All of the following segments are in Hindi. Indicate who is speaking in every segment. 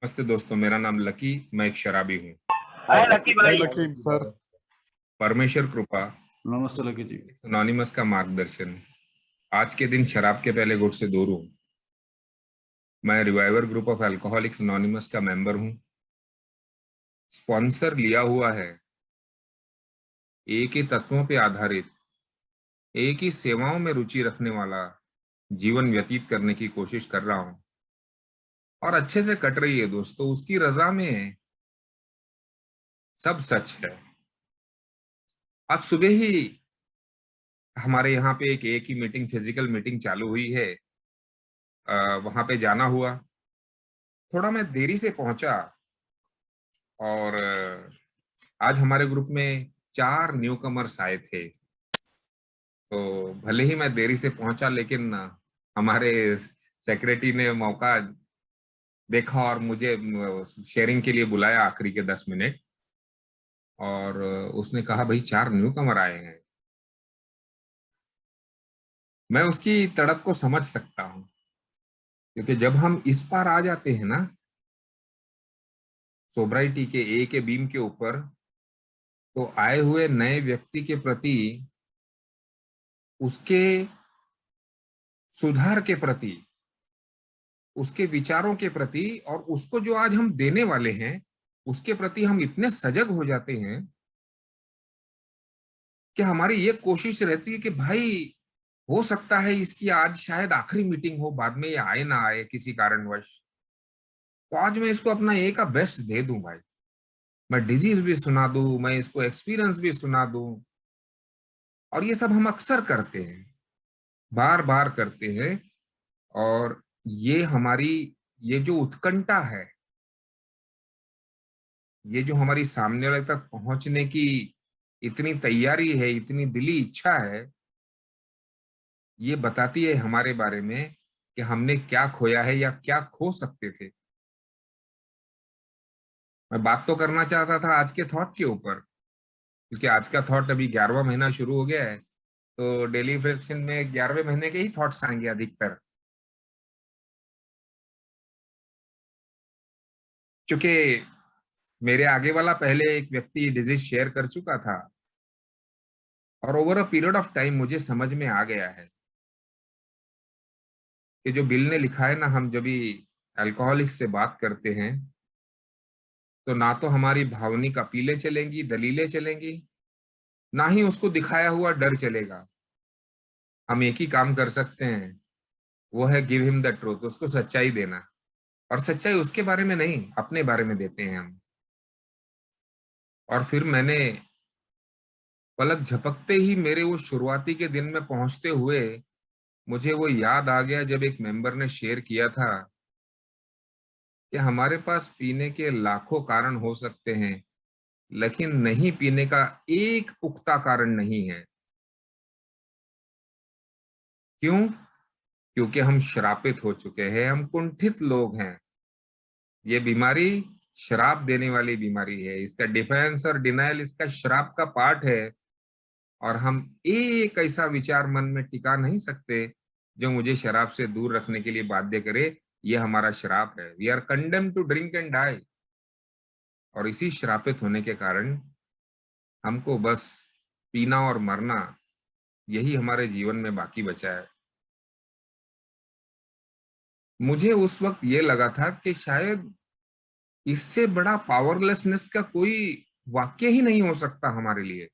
Speaker 1: नमस्ते दोस्तों, मेरा नाम लकी। मैं एक शराबी हूँ।
Speaker 2: हाय लकी
Speaker 3: हाय
Speaker 2: भाई।
Speaker 3: Lucky sir.
Speaker 1: परमेश्वर कृपा,
Speaker 3: नमस्ते लकी जी।
Speaker 1: एनोनिमस का मार्गदर्शन। आज के दिन शराब के पहले गुट से दूर हूँ। मैं reviver group of alcoholics anonymous का मेंबर हूँ। स्पॉन्सर लिया हुआ है। एक ही तत्वों पे आधारित, एक ही सेवाओं में रुचि रखने वाला जीवन व्यतीत करने की कोशिश कर रहा हूँ और अच्छे से कट रही है दोस्तों। उसकी रजा में सब सच है। आज सुबह ही हमारे यहाँ पे एक ही मीटिंग, फिजिकल मीटिंग चालू हुई है। वहां पे जाना हुआ। थोड़ा मैं देरी से पहुंचा और आज हमारे ग्रुप में 4 न्यू कमर्स आए थे। तो भले ही मैं देरी से पहुंचा, लेकिन हमारे सेक्रेटरी ने मौका देखा और मुझे शेयरिंग के लिए बुलाया आखिरी के 10 मिनट। और उसने कहा, भाई 4 न्यू कमर आए हैं। मैं उसकी तड़प को समझ सकता हूँ, क्योंकि जब हम इस पार आ जाते हैं ना, सोब्राइटी के ए के बीम के ऊपर, तो आए हुए नए व्यक्ति के प्रति, उसके सुधार के प्रति, उसके विचारों के प्रति और उसको जो आज हम देने वाले हैं उसके प्रति हम इतने सजग हो जाते हैं कि हमारी ये कोशिश रहती है कि भाई, हो सकता है इसकी आज शायद आखिरी मीटिंग हो, बाद में ये आए ना आए किसी कारणवश, तो आज मैं इसको अपना ए का बेस्ट दे दूं भाई। मैं डिजीज भी सुना दूं, मैं इसको एक्सपीरियंस भी सुना दूं। और ये सब हम अक्सर करते हैं, बार बार करते हैं। और ये हमारी, ये जो उत्कंठा है, ये जो हमारी सामने वाले तक पहुंचने की इतनी तैयारी है, इतनी दिली इच्छा है, ये बताती है हमारे बारे में कि हमने क्या खोया है या क्या खो सकते थे। मैं बात तो करना चाहता था आज के थॉट के ऊपर, क्योंकि आज का थॉट अभी 11वां महीना शुरू हो गया है। तो डेली फ्रिक्शन में 11वें महीने के ही थॉट्स आएंगे अधिकतर, क्योंकि मेरे आगे वाला पहले एक व्यक्ति डिजीज शेयर कर चुका था और over a period of time मुझे समझ में आ गया है कि जो बिल ने लिखा है ना, हम जब भी अल्कोहलिक्स से बात करते हैं तो ना तो हमारी भावनिक अपीलें चलेंगी, दलीलें चलेंगी, ना ही उसको दिखाया हुआ डर चलेगा। हम एक ही काम कर सकते हैं, वो है गिव हिम द ट्रूथ, उसको सच्चाई देना। और सच्चाई उसके बारे में नहीं, अपने बारे में देते हैं हम। और फिर मैंने पलक झपकते ही मेरे वो शुरुआती के दिन में पहुंचते हुए मुझे वो याद आ गया जब एक मेंबर ने शेयर किया था कि हमारे पास पीने के लाखों कारण हो सकते हैं, लेकिन नहीं पीने का एक पुख्ता कारण नहीं है। क्यों? क्योंकि हम श्रापित हो चुके हैं, हम कुंठित लोग हैं। ये बीमारी श्राप देने वाली बीमारी है। इसका डिफेंस और डिनायल इसका श्राप का पार्ट है। और हम एक ऐसा विचार मन में टिका नहीं सकते जो मुझे शराब से दूर रखने के लिए बाध्य करे। ये हमारा श्राप है। We are condemned to drink and die. और इसी श्रापित होने के कारण हमको बस पीना और मरना, यही हमारे जीवन में बाकी बचा है। मुझे उस वक्त ये लगा था कि शायद इससे बड़ा पावरलेसनेस का कोई वाक्य ही नहीं हो सकता हमारे लिए।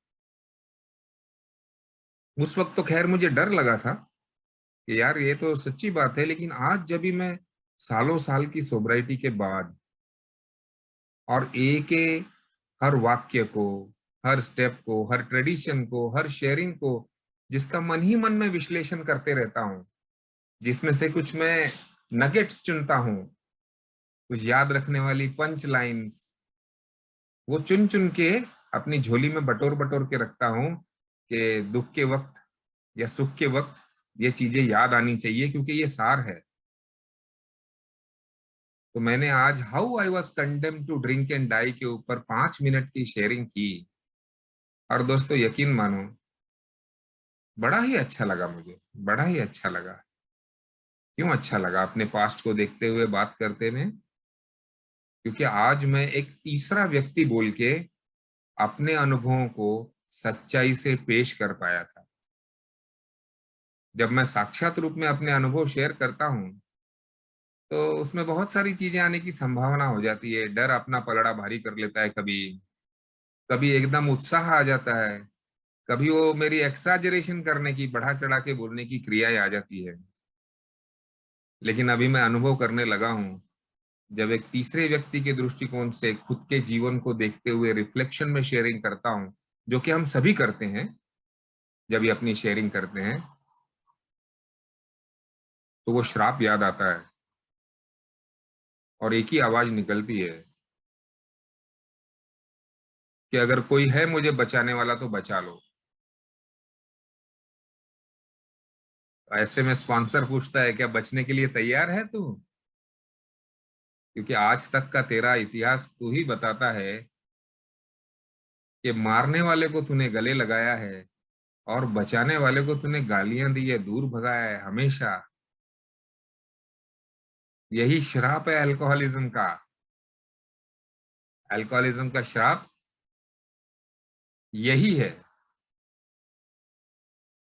Speaker 1: उस वक्त तो खैर मुझे डर लगा था कि यार ये तो सच्ची बात है, लेकिन आज जब भी मैं सालों साल की सोब्राइटी के बाद और एक हर वाक्य को, हर स्टेप को, हर ट्रेडिशन को, हर शेयरिंग को, जिसका मन ही मन में विश्लेषण करते रहता हूँ, जिसमें से कुछ मैं नगेट्स चुनता हूँ, कुछ याद रखने वाली पंच लाइन्स, वो चुन चुन के अपनी झोली में बटोर बटोर के रखता हूँ कि दुख के वक्त या सुख के वक्त ये चीजें याद आनी चाहिए, क्योंकि ये सार है। तो मैंने आज how I was condemned to drink and die के ऊपर 5 मिनट की शेयरिंग की। और दोस्तों यकीन मानो, बड़ा ही अच्छा लगा मुझे, बड़ा ही अच्छा लगा। क्यों अच्छा लगा? अपने पास्ट को देखते हुए बात करते में, क्योंकि आज मैं एक तीसरा व्यक्ति बोल के अपने अनुभवों को सच्चाई से पेश कर पाया था। जब मैं साक्षात रूप में अपने अनुभव शेयर करता हूँ तो उसमें बहुत सारी चीजें आने की संभावना हो जाती है। डर अपना पलड़ा भारी कर लेता है, कभी कभी एकदम उत्साह आ जाता है, कभी वो मेरी एक्साजरेशन करने की, बढ़ा चढ़ा के बोलने की क्रियाएं आ जाती है। लेकिन अभी मैं अनुभव करने लगा हूँ, जब एक तीसरे व्यक्ति के दृष्टिकोण से खुद के जीवन को देखते हुए रिफ्लेक्शन में शेयरिंग करता हूँ, जो कि हम सभी करते हैं जब ये अपनी शेयरिंग करते हैं, तो वो श्राप याद आता है और एक ही आवाज निकलती है कि अगर कोई है मुझे बचाने वाला तो बचा लो। ऐसे में स्पॉन्सर पूछता है, क्या बचने के लिए तैयार है तू? क्योंकि आज तक का तेरा इतिहास तू ही बताता है कि मारने वाले को तूने गले लगाया है और बचाने वाले को तूने गालियां दी है, दूर भगाया है हमेशा। यही श्राप है अल्कोहलिज्म का। अल्कोहलिज्म का श्राप यही है।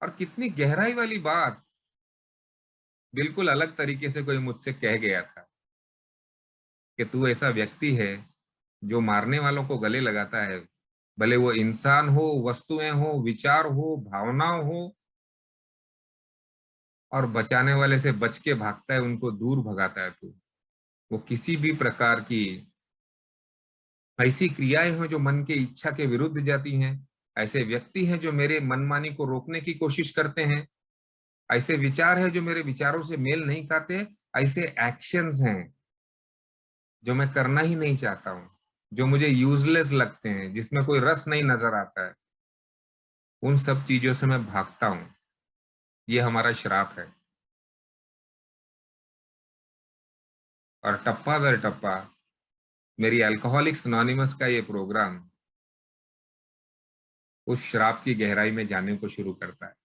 Speaker 1: और कितनी गहराई वाली बात बिल्कुल अलग तरीके से कोई मुझसे कह गया था कि तू ऐसा व्यक्ति है जो मारने वालों को गले लगाता है, भले वो इंसान हो, वस्तुएं हो, विचार हो, भावनाओं हो, और बचाने वाले से बच के भागता है, उनको दूर भगाता है तू। वो किसी भी प्रकार की ऐसी क्रियाएं हैं जो मन के इच्छा के विरुद्ध जाती हैं, ऐसे व्यक्ति हैं जो मेरे मनमानी को रोकने की कोशिश करते हैं, ऐसे विचार हैं जो मेरे विचारों से मेल नहीं खाते, ऐसे एक्शंस हैं जो मैं करना ही नहीं चाहता हूँ, जो मुझे यूजलेस लगते हैं, जिसमें कोई रस नहीं नजर आता है, उन सब चीजों से मैं भागता हूँ। ये हमारा श्राप है। और टप्पा दर टप्पा मेरी अल्कोहलिक्स अनोनिमस का ये प्रोग्राम उस श्राप की गहराई में जाने को शुरू करता है।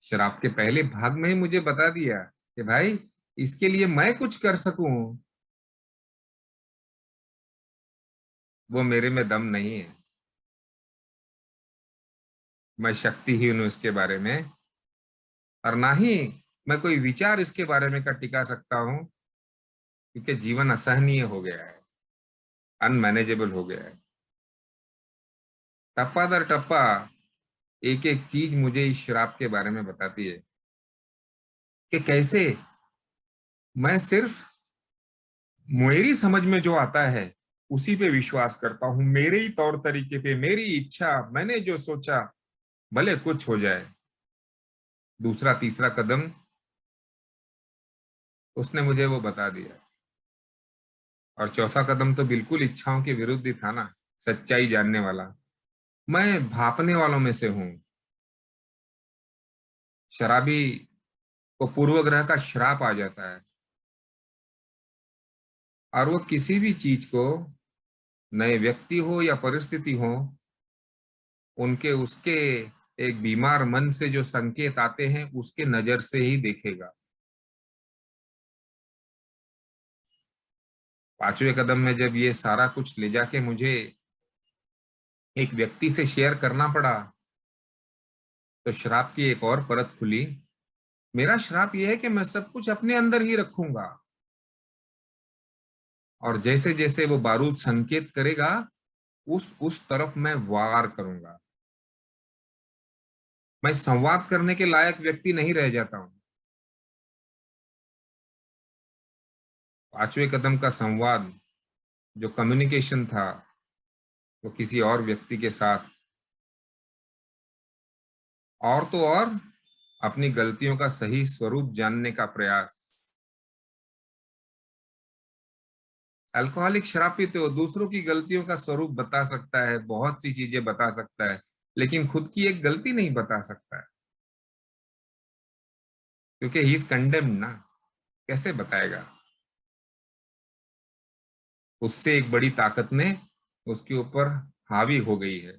Speaker 1: श्राप के पहले भाग में ही मुझे बता दिया कि भाई, इसके लिए मैं कुछ कर सकूं, वो मेरे में दम नहीं है। मैं शक्तिहीन हूं इसके बारे में, और ना ही मैं कोई विचार इसके बारे में का टिका सकता हूं, क्योंकि जीवन असहनीय हो गया है, अनमैनेजेबल हो गया है। टप्पा दर टप्पा एक एक चीज मुझे इस श्राप के बारे में बताती है कि कैसे मैं सिर्फ मेरी समझ में जो आता है उसी पे विश्वास करता हूं, मेरे ही तौर तरीके पे, मेरी इच्छा, मैंने जो सोचा, भले कुछ हो जाए। दूसरा तीसरा कदम उसने मुझे वो बता दिया। और चौथा कदम तो बिल्कुल इच्छाओं के विरुद्ध ही था ना, सच्चाई जानने वाला। मैं भापने वालों में से हूं। शराबी को पूर्वग्रह का श्राप आ जाता है, और वो किसी भी चीज को, नए व्यक्ति हो या परिस्थिति हो, उनके उसके एक बीमार मन से जो संकेत आते हैं उसके नजर से ही देखेगा। पांचवें कदम में जब ये सारा कुछ ले जाके मुझे एक व्यक्ति से शेयर करना पड़ा, तो श्राप की एक और परत खुली। मेरा श्राप ये है कि मैं सब कुछ अपने अंदर ही रखूंगा, और जैसे जैसे वो बारूद संकेत करेगा उस तरफ मैं वार करूंगा। मैं संवाद करने के लायक व्यक्ति नहीं रह जाता हूं। पांचवें कदम का संवाद, जो कम्युनिकेशन था, वो किसी और व्यक्ति के साथ, और तो और अपनी गलतियों का सही स्वरूप जानने का प्रयास। अल्कोहलिक शराबी तो दूसरों की गलतियों का स्वरूप बता सकता है, बहुत सी चीजें बता सकता है, लेकिन खुद की एक गलती नहीं बता सकता है, क्योंकि ही इज कंडेम्ड ना। कैसे बताएगा? उससे एक बड़ी ताकत ने उसके ऊपर हावी हो गई है।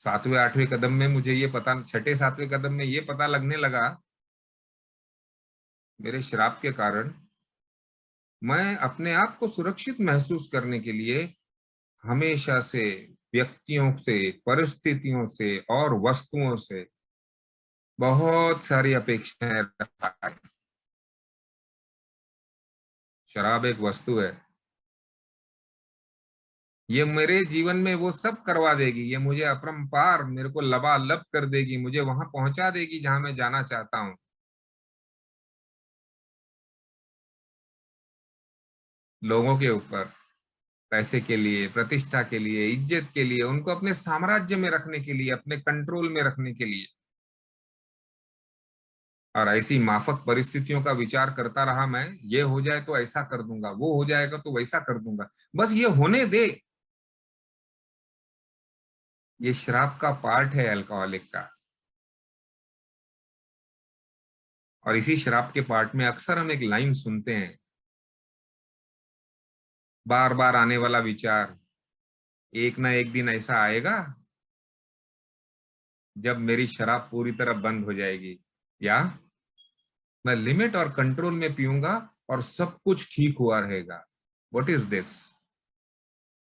Speaker 1: सातवें आठवें कदम में मुझे ये पता, छठे सातवें कदम में ये पता लगने लगा, मेरे शराब के कारण मैं अपने आप को सुरक्षित महसूस करने के लिए हमेशा से व्यक्तियों से, परिस्थितियों से और वस्तुओं से बहुत सारी अपेक्षाएं रखा है। शराब एक वस्तु है, ये मेरे जीवन में वो सब करवा देगी, ये मुझे अपरंपार, मेरे को लबालब कर देगी, मुझे वहां पहुंचा देगी जहां मैं जाना चाहता हूं। लोगों के ऊपर पैसे के लिए, प्रतिष्ठा के लिए, इज्जत के लिए, उनको अपने साम्राज्य में रखने के लिए, अपने कंट्रोल में रखने के लिए। और ऐसी माफक परिस्थितियों का विचार करता रहा मैं, ये हो जाए तो ऐसा कर दूंगा, वो हो जाएगा तो वैसा कर दूंगा, बस ये होने दे। ये शराब का पार्ट है अल्कोहलिक का। और इसी शराब के पार्ट में अक्सर हम एक लाइन सुनते हैं, बार बार आने वाला विचार, एक ना एक दिन ऐसा आएगा जब मेरी शराब पूरी तरह बंद हो जाएगी, या मैं लिमिट और कंट्रोल में पीऊंगा और सब कुछ ठीक हुआ रहेगा। What is this?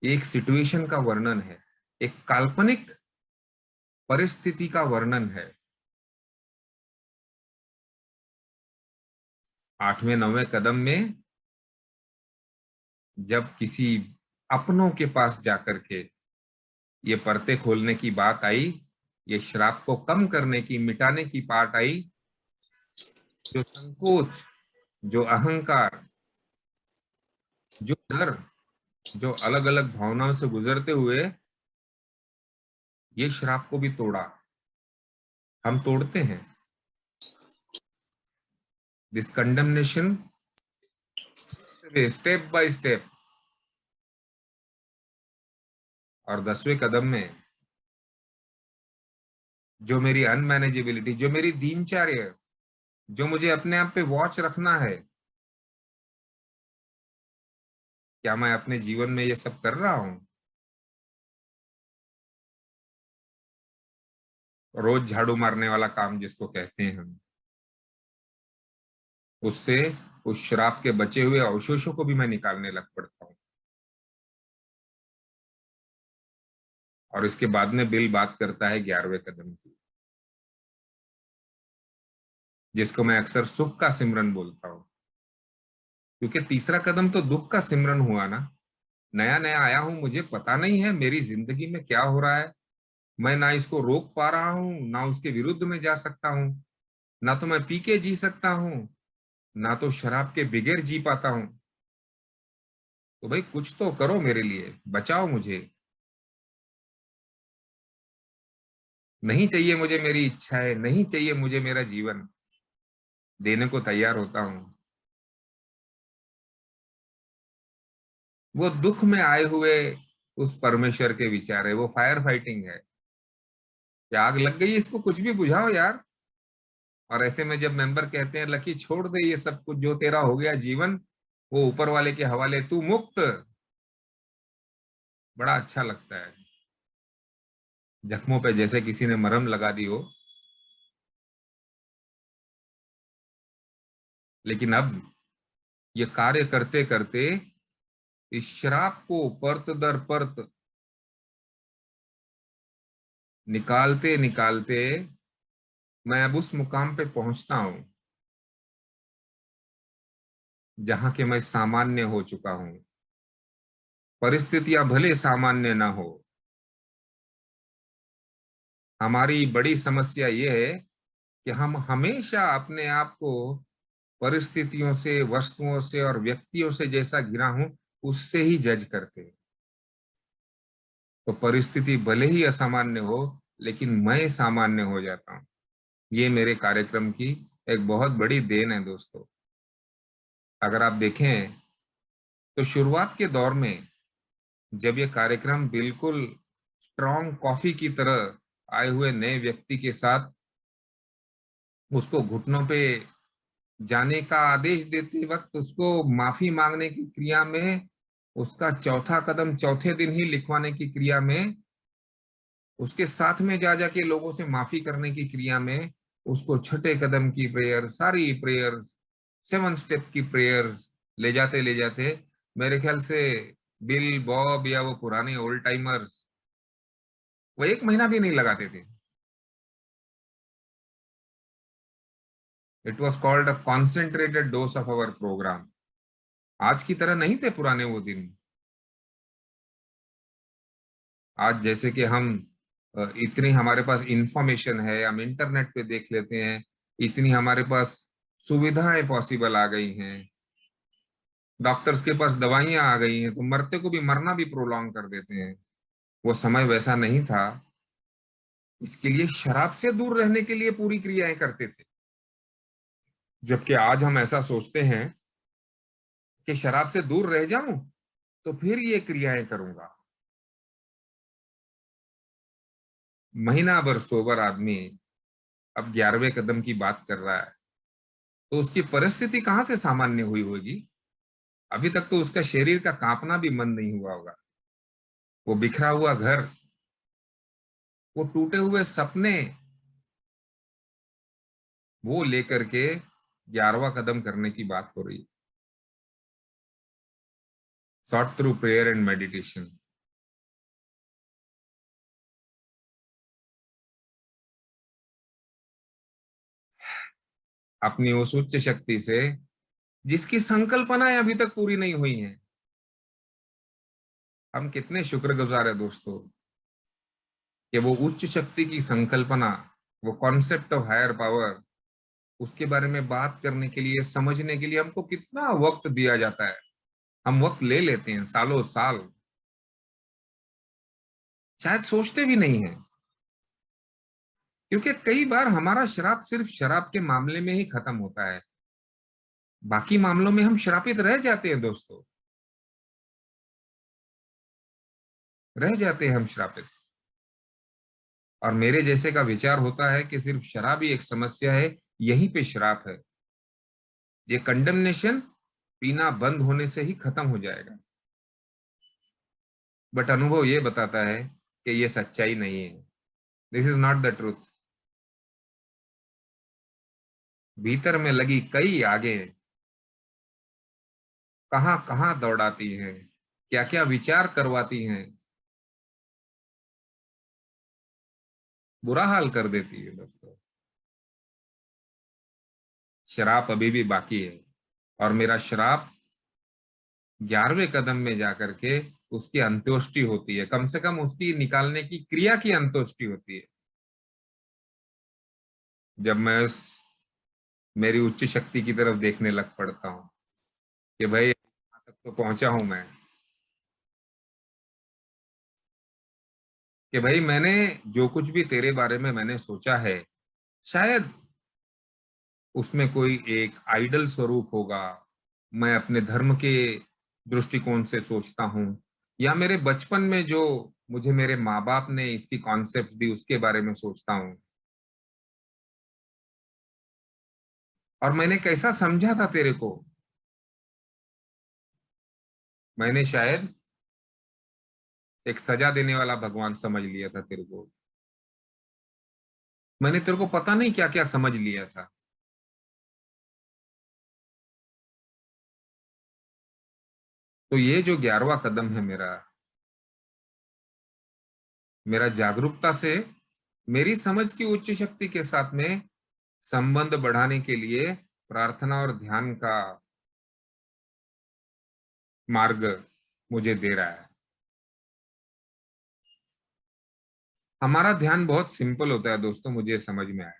Speaker 1: एक सिचुएशन का वर्णन है, एक काल्पनिक परिस्थिति का वर्णन है। 8वें 9वें कदम में जब किसी अपनों के पास जाकर के ये पर्दे खोलने की बात आई, ये शराब को कम करने की, मिटाने की बात आई, जो संकोच, जो अहंकार, जो डर, जो अलग अलग भावनाओं से गुजरते हुए ये शराब को भी तोड़ा। हम तोड़ते हैं this condemnation step by step. और 10वें कदम में जो मेरी अनमैनेजेबिलिटी, जो मेरी दिनचर्या, जो मुझे अपने आप पे वॉच रखना है, क्या मैं अपने जीवन में ये सब कर रहा हूं? रोज झाड़ू मारने वाला काम जिसको कहते हैं हम, उससे उस शराब के बचे हुए अवशेषों को भी मैं निकालने लग पड़ता हूँ। और इसके बाद में बिल बात करता है 11वें कदम की, जिसको मैं अक्सर सुख का सिमरन बोलता हूँ, क्योंकि तीसरा कदम तो दुख का सिमरन हुआ ना। नया नया आया हूं, मुझे पता नहीं है मेरी जिंदगी में क्या हो रहा है, मैं ना इसको रोक पा रहा हूँ, ना उसके विरुद्ध में जा सकता हूँ, ना तो मैं पी के जी सकता हूँ, ना तो शराब के बगैर जी पाता हूँ। तो भाई कुछ तो करो मेरे लिए, बचाओ मुझे। नहीं चाहिए मुझे मेरी इच्छाएं, नहीं चाहिए मुझे मेरा जीवन, देने को तैयार होता हूँ। वो दुख में आए हुए उस परमेश्वर के विचार है, वो फायर फाइटिंग है कि आग लग गई, इसको कुछ भी बुझाओ यार। और ऐसे में जब मेंबर कहते हैं लकी छोड़ दे ये सब कुछ, जो तेरा हो गया जीवन वो ऊपर वाले के हवाले, तू मुक्त, बड़ा अच्छा लगता है। जख्मों पे जैसे किसी ने मरहम लगा दी हो। लेकिन अब ये कार्य करते करते, इस शराब को परत दर परत निकालते निकालते, मैं अब उस मुकाम पे पहुंचता हूं जहां के मैं सामान्य हो चुका हूं। परिस्थितियां भले सामान्य ना हो, हमारी बड़ी समस्या ये है कि हम हमेशा अपने आप को परिस्थितियों से, वस्तुओं से और व्यक्तियों से जैसा घिरा हूं उससे ही जज करते हैं। तो परिस्थिति भले ही असामान्य हो, लेकिन मैं सामान्य हो जाता हूं। ये मेरे कार्यक्रम की एक बहुत बड़ी देन है दोस्तों। अगर आप देखें तो शुरुआत के दौर में जब ये कार्यक्रम बिल्कुल स्ट्रॉन्ग कॉफी की तरह आए हुए नए व्यक्ति के साथ उसको घुटनों पे जाने का आदेश देते वक्त उसको माफी मांगने की क्रिया में, उसका चौथा कदम चौथे दिन ही लिखवाने की क्रिया में, उसके साथ में जा जाके लोगों से माफी करने की क्रिया में, उसको छठे कदम की प्रेयर, सारी प्रेयर, 7 स्टेप की प्रेयर ले जाते मेरे ख्याल से बिल बॉब या वो पुराने ओल्ड टाइमर्स वो 1 महीना भी नहीं लगाते थे। It was called a concentrated dose of our programme. आज की तरह नहीं थे पुराने वो दिन। आज जैसे कि हम इतनी हमारे पास इंफॉर्मेशन है, हम इंटरनेट पे देख लेते हैं, इतनी हमारे पास सुविधाएं पॉसिबल आ गई हैं, डॉक्टर्स के पास दवाइयां आ गई हैं, तो मरते को भी मरना भी प्रोलॉन्ग कर देते हैं। वो समय वैसा नहीं था। इसके लिए शराब से दूर रहने के लिए पूरी क्रियाएं करते थे, जबकि आज हम ऐसा सोचते हैं कि शराब से दूर रह जाऊं तो फिर ये क्रियाएं करूंगा। महीना भर सोबर आदमी अब 11वें कदम की बात कर रहा है, तो उसकी परिस्थिति कहां से सामान्य हुई होगी। अभी तक तो उसका शरीर का कांपना भी बंद नहीं हुआ होगा। वो बिखरा हुआ घर, वो टूटे हुए सपने, वो लेकर के 11वां कदम करने की बात हो रही है। Sought through prayer and meditation. अपनी उस उच्च शक्ति से जिसकी संकल्पनाएं अभी तक पूरी नहीं हुई हैं। हम कितने शुक्रगुजार है दोस्तों कि वो उच्च शक्ति की संकल्पना, वो कॉन्सेप्ट ऑफ हायर पावर, उसके बारे में बात करने के लिए, समझने के लिए हमको कितना वक्त दिया जाता है। हम वक्त ले लेते हैं सालों साल, शायद सोचते भी नहीं है। क्योंकि कई बार हमारा श्राप सिर्फ शराब के मामले में ही खत्म होता है, बाकी मामलों में हम श्रापित रह जाते हैं दोस्तों, रह जाते हैं हम श्रापित। और मेरे जैसे का विचार होता है कि सिर्फ शराब ही एक समस्या है, यहीं पे श्राप है। ये कंडेमनेशन पीना बंद होने से ही खत्म हो जाएगा। बट अनुभव ये बताता है कि ये सच्चाई नहीं है। This is not the truth. भीतर में लगी कई आगे कहां कहां दौड़ाती हैं, क्या क्या विचार करवाती हैं, बुरा हाल कर देती है दोस्तों। शराब अभी भी बाकी है, और मेरा श्राप 11वें कदम में जाकर के उसकी अंत्येष्टि होती है, कम से कम उसकी निकालने की क्रिया की अंत्येष्टि होती है। जब मैं उस मेरी उच्च शक्ति की तरफ देखने लग पड़ता हूँ कि भाई यहाँ तक तो पहुंचा हूं मैं, कि भाई मैंने जो कुछ भी तेरे बारे में मैंने सोचा है, शायद उसमें कोई एक आइडल स्वरूप होगा। मैं अपने धर्म के दृष्टिकोण से सोचता हूँ, या मेरे बचपन में जो मुझे मेरे माँ बाप ने इसकी कॉन्सेप्ट दी उसके बारे में सोचता हूँ। और मैंने कैसा समझा था तेरे को, मैंने शायद एक सजा देने वाला भगवान समझ लिया था तेरे को। मैंने तेरे को पता नहीं क्या क्या समझ लिया था। तो ये जो 11वां कदम है मेरा मेरा जागरूकता से मेरी समझ की उच्च शक्ति के साथ में संबंध बढ़ाने के लिए प्रार्थना और ध्यान का मार्ग मुझे दे रहा है। हमारा ध्यान बहुत सिंपल होता है दोस्तों, मुझे समझ में आया।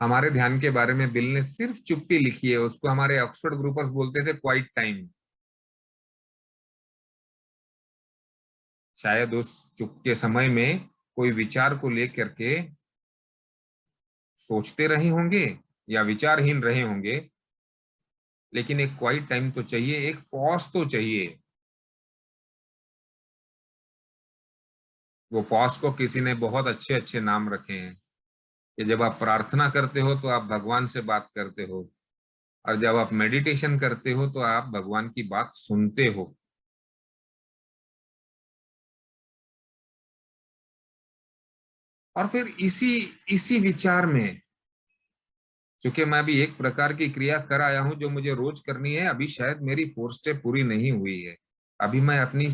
Speaker 1: हमारे ध्यान के बारे में बिल ने सिर्फ चुप्पी लिखी है, उसको हमारे ऑक्सफोर्ड ग्रुपर्स बोलते थे क्वाइट टाइम। शायद उस चुप के समय में कोई विचार को लेकर के सोचते रहे होंगे या विचारहीन रहे होंगे, लेकिन एक क्वाइट टाइम तो चाहिए, एक पॉज तो चाहिए। वो पॉज को किसी ने बहुत अच्छे अच्छे नाम रखे हैं, कि जब आप प्रार्थना करते हो तो आप भगवान से बात करते हो, और जब आप मेडिटेशन करते हो तो आप भगवान की बात सुनते हो। और फिर इसी इसी विचार में क्योंकि मैं अभी एक प्रकार की क्रिया कर आया हूं जो मुझे रोज करनी है, अभी शायद मेरी 4 स्टेप पूरी नहीं हुई है, अभी मैं अपनी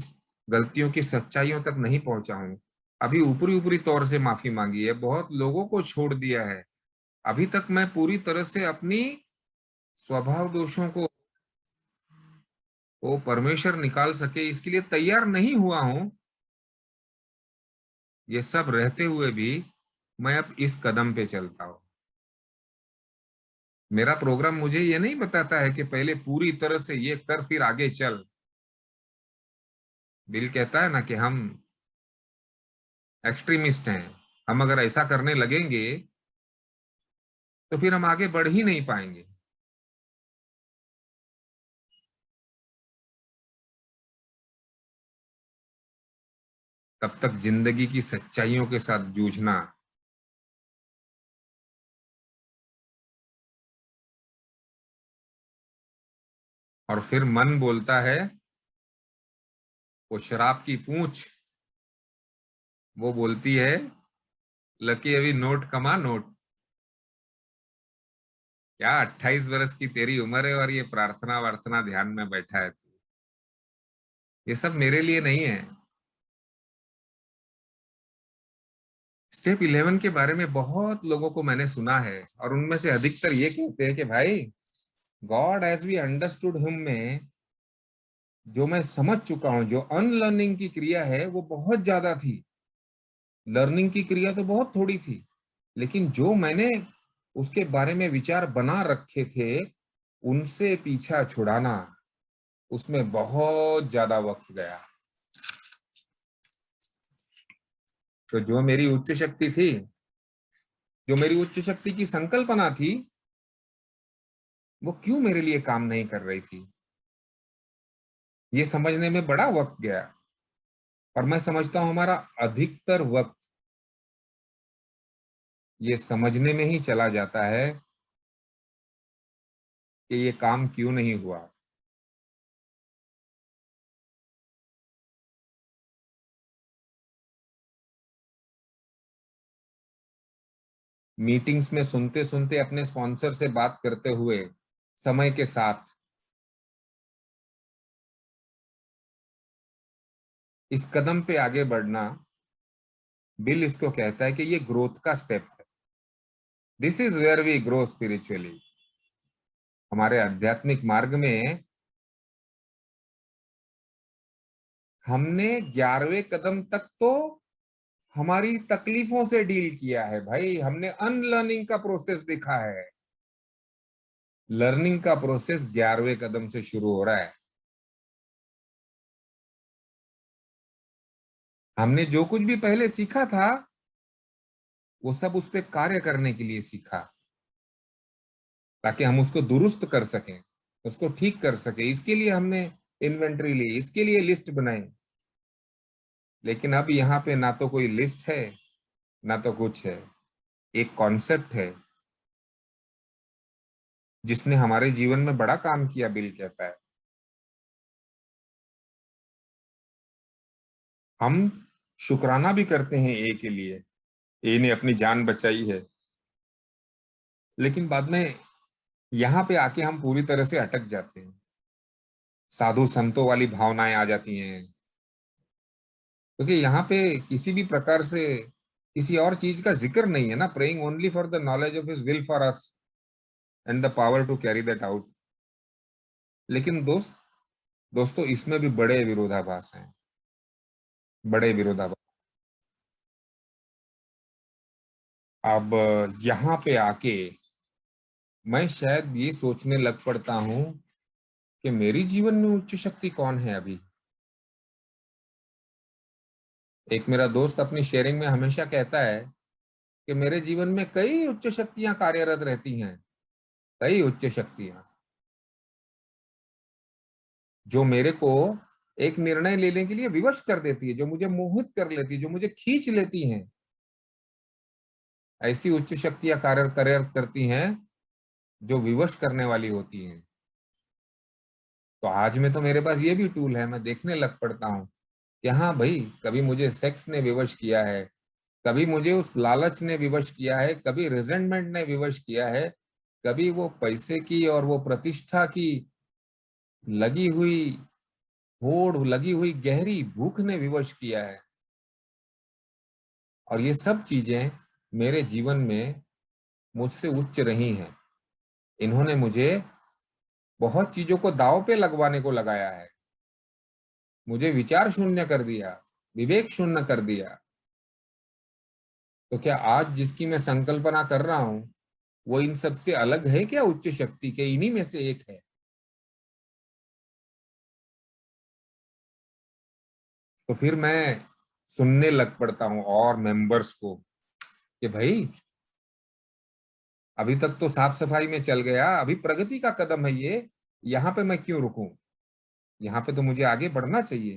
Speaker 1: गलतियों की सच्चाइयों तक नहीं पहुंचा हूं, अभी ऊपरी ऊपरी तौर से माफी मांगी है, बहुत लोगों को छोड़ दिया है, अभी तक मैं पूरी तरह से अपनी स्वभाव दोषों को वो परमेश्वर निकाल सके इसके लिए तैयार नहीं हुआ हूं। ये सब रहते हुए भी मैं अब इस कदम पे चलता हूं। मेरा प्रोग्राम मुझे ये नहीं बताता है कि पहले पूरी तरह से ये कर फिर आगे चल। बिल कहता है ना कि हम एक्सट्रीमिस्ट हैं, हम अगर ऐसा करने लगेंगे तो फिर हम आगे बढ़ ही नहीं पाएंगे। तब तक जिंदगी की सच्चाइयों के साथ जूझना। और फिर मन बोलता है, वो शराब की पूंछ वो बोलती है, लकी अभी नोट कमा नोट। क्या 28 वर्ष की तेरी उम्र है और ये प्रार्थना वार्थना ध्यान में बैठा है। ये सब मेरे लिए नहीं है। स्टेप 11 के बारे में बहुत लोगों को मैंने सुना है और उनमें से अधिकतर ये कहते हैं कि भाई, God as we understood him में जो मैं समझ चुका हूं, जो अनलर्निंग की क्रिया है वो बहुत ज्यादा थी, लर्निंग की क्रिया तो बहुत थोड़ी थी, लेकिन जो मैंने उसके बारे में विचार बना रखे थे उनसे पीछा छुड़ाना, उसमें बहुत ज्यादा वक्त गया। तो जो मेरी उच्च शक्ति थी, जो मेरी उच्च शक्ति की संकल्पना थी, वो क्यों मेरे लिए काम नहीं कर रही थी, ये समझने में बड़ा वक्त गया। और मैं समझता हूं हमारा अधिकतर वक्त ये समझने में ही चला जाता है कि ये काम क्यों नहीं हुआ। मीटिंग्स में सुनते सुनते, अपने स्पॉन्सर से बात करते हुए, समय के साथ इस कदम पे आगे बढ़ना, बिल इसको कहता है कि ये ग्रोथ का स्टेप है। This is where we grow spiritually. हमारे आध्यात्मिक मार्ग में हमने 11वें कदम तक तो हमारी तकलीफों से डील किया है भाई, हमने अनलर्निंग का प्रोसेस देखा है। लर्निंग का प्रोसेस 11वें कदम से शुरू हो रहा है। हमने जो कुछ भी पहले सीखा था वो सब उस पे कार्य करने के लिए सीखा, ताकि हम उसको दुरुस्त कर सकें, उसको ठीक कर सकें। इसके लिए हमने इन्वेंटरी ली, इसके लिए लिस्ट बनाई। लेकिन अब यहाँ पे ना तो कोई लिस्ट है, ना तो कुछ है। एक कॉन्सेप्ट है जिसने हमारे जीवन में बड़ा काम किया, बिल कहता है। हम शुक्राना भी करते हैं ए के लिए, ए ने अपनी जान बचाई है, लेकिन बाद में यहाँ पे आके हम पूरी तरह से अटक जाते हैं, साधु संतों वाली भावनाएं आ जाती हैं। क्योंकि यहाँ पे किसी भी प्रकार से किसी और चीज का जिक्र नहीं है ना, praying only for the knowledge of his will for us and the power to carry that out. लेकिन दोस्तों इसमें भी बड़े विरोधाभास हैं, बड़े विरोधाभास। अब यहाँ पे आके मैं शायद ये सोचने लग पड़ता हूँ कि मेरी जीवन में उच्च शक्ति कौन है अभी। एक मेरा दोस्त अपनी शेयरिंग में हमेशा कहता है कि मेरे जीवन में कई उच्च शक्तियां कार्यरत रहती हैं, कई उच्च शक्तियां जो मेरे को एक निर्णय लेने के लिए विवश कर देती है, जो मुझे मोहित कर लेती है, जो मुझे खींच लेती हैं। ऐसी उच्च शक्तियां कार्य करती हैं जो विवश करने वाली होती हैं। तो आज में तो मेरे पास ये भी टूल है, मैं देखने लग पड़ता हूँ कि हाँ भाई, कभी मुझे सेक्स ने विवश किया है, कभी मुझे उस लालच ने विवश किया है, कभी रिजेंटमेंट ने विवश किया है, कभी वो पैसे की और वो प्रतिष्ठा की लगी हुई होड़, लगी हुई गहरी भूख ने विवश किया है। और ये सब चीजें मेरे जीवन में मुझसे उच्च रही हैं। इन्होंने मुझे बहुत चीजों को दांव पे लगवाने को लगाया है, मुझे विचार शून्य कर दिया, विवेक शून्य कर दिया। तो क्या आज जिसकी मैं संकल्पना कर रहा हूं वो इन सब से अलग है क्या? उच्च शक्ति के इन्हीं में से एक है। तो फिर मैं सुनने लग पड़ता हूं और मेंबर्स को कि भाई अभी तक तो साफ सफाई में चल गया, अभी प्रगति का कदम है ये, यहाँ पे मैं क्यों रुकूं? यहाँ पे तो मुझे आगे बढ़ना चाहिए,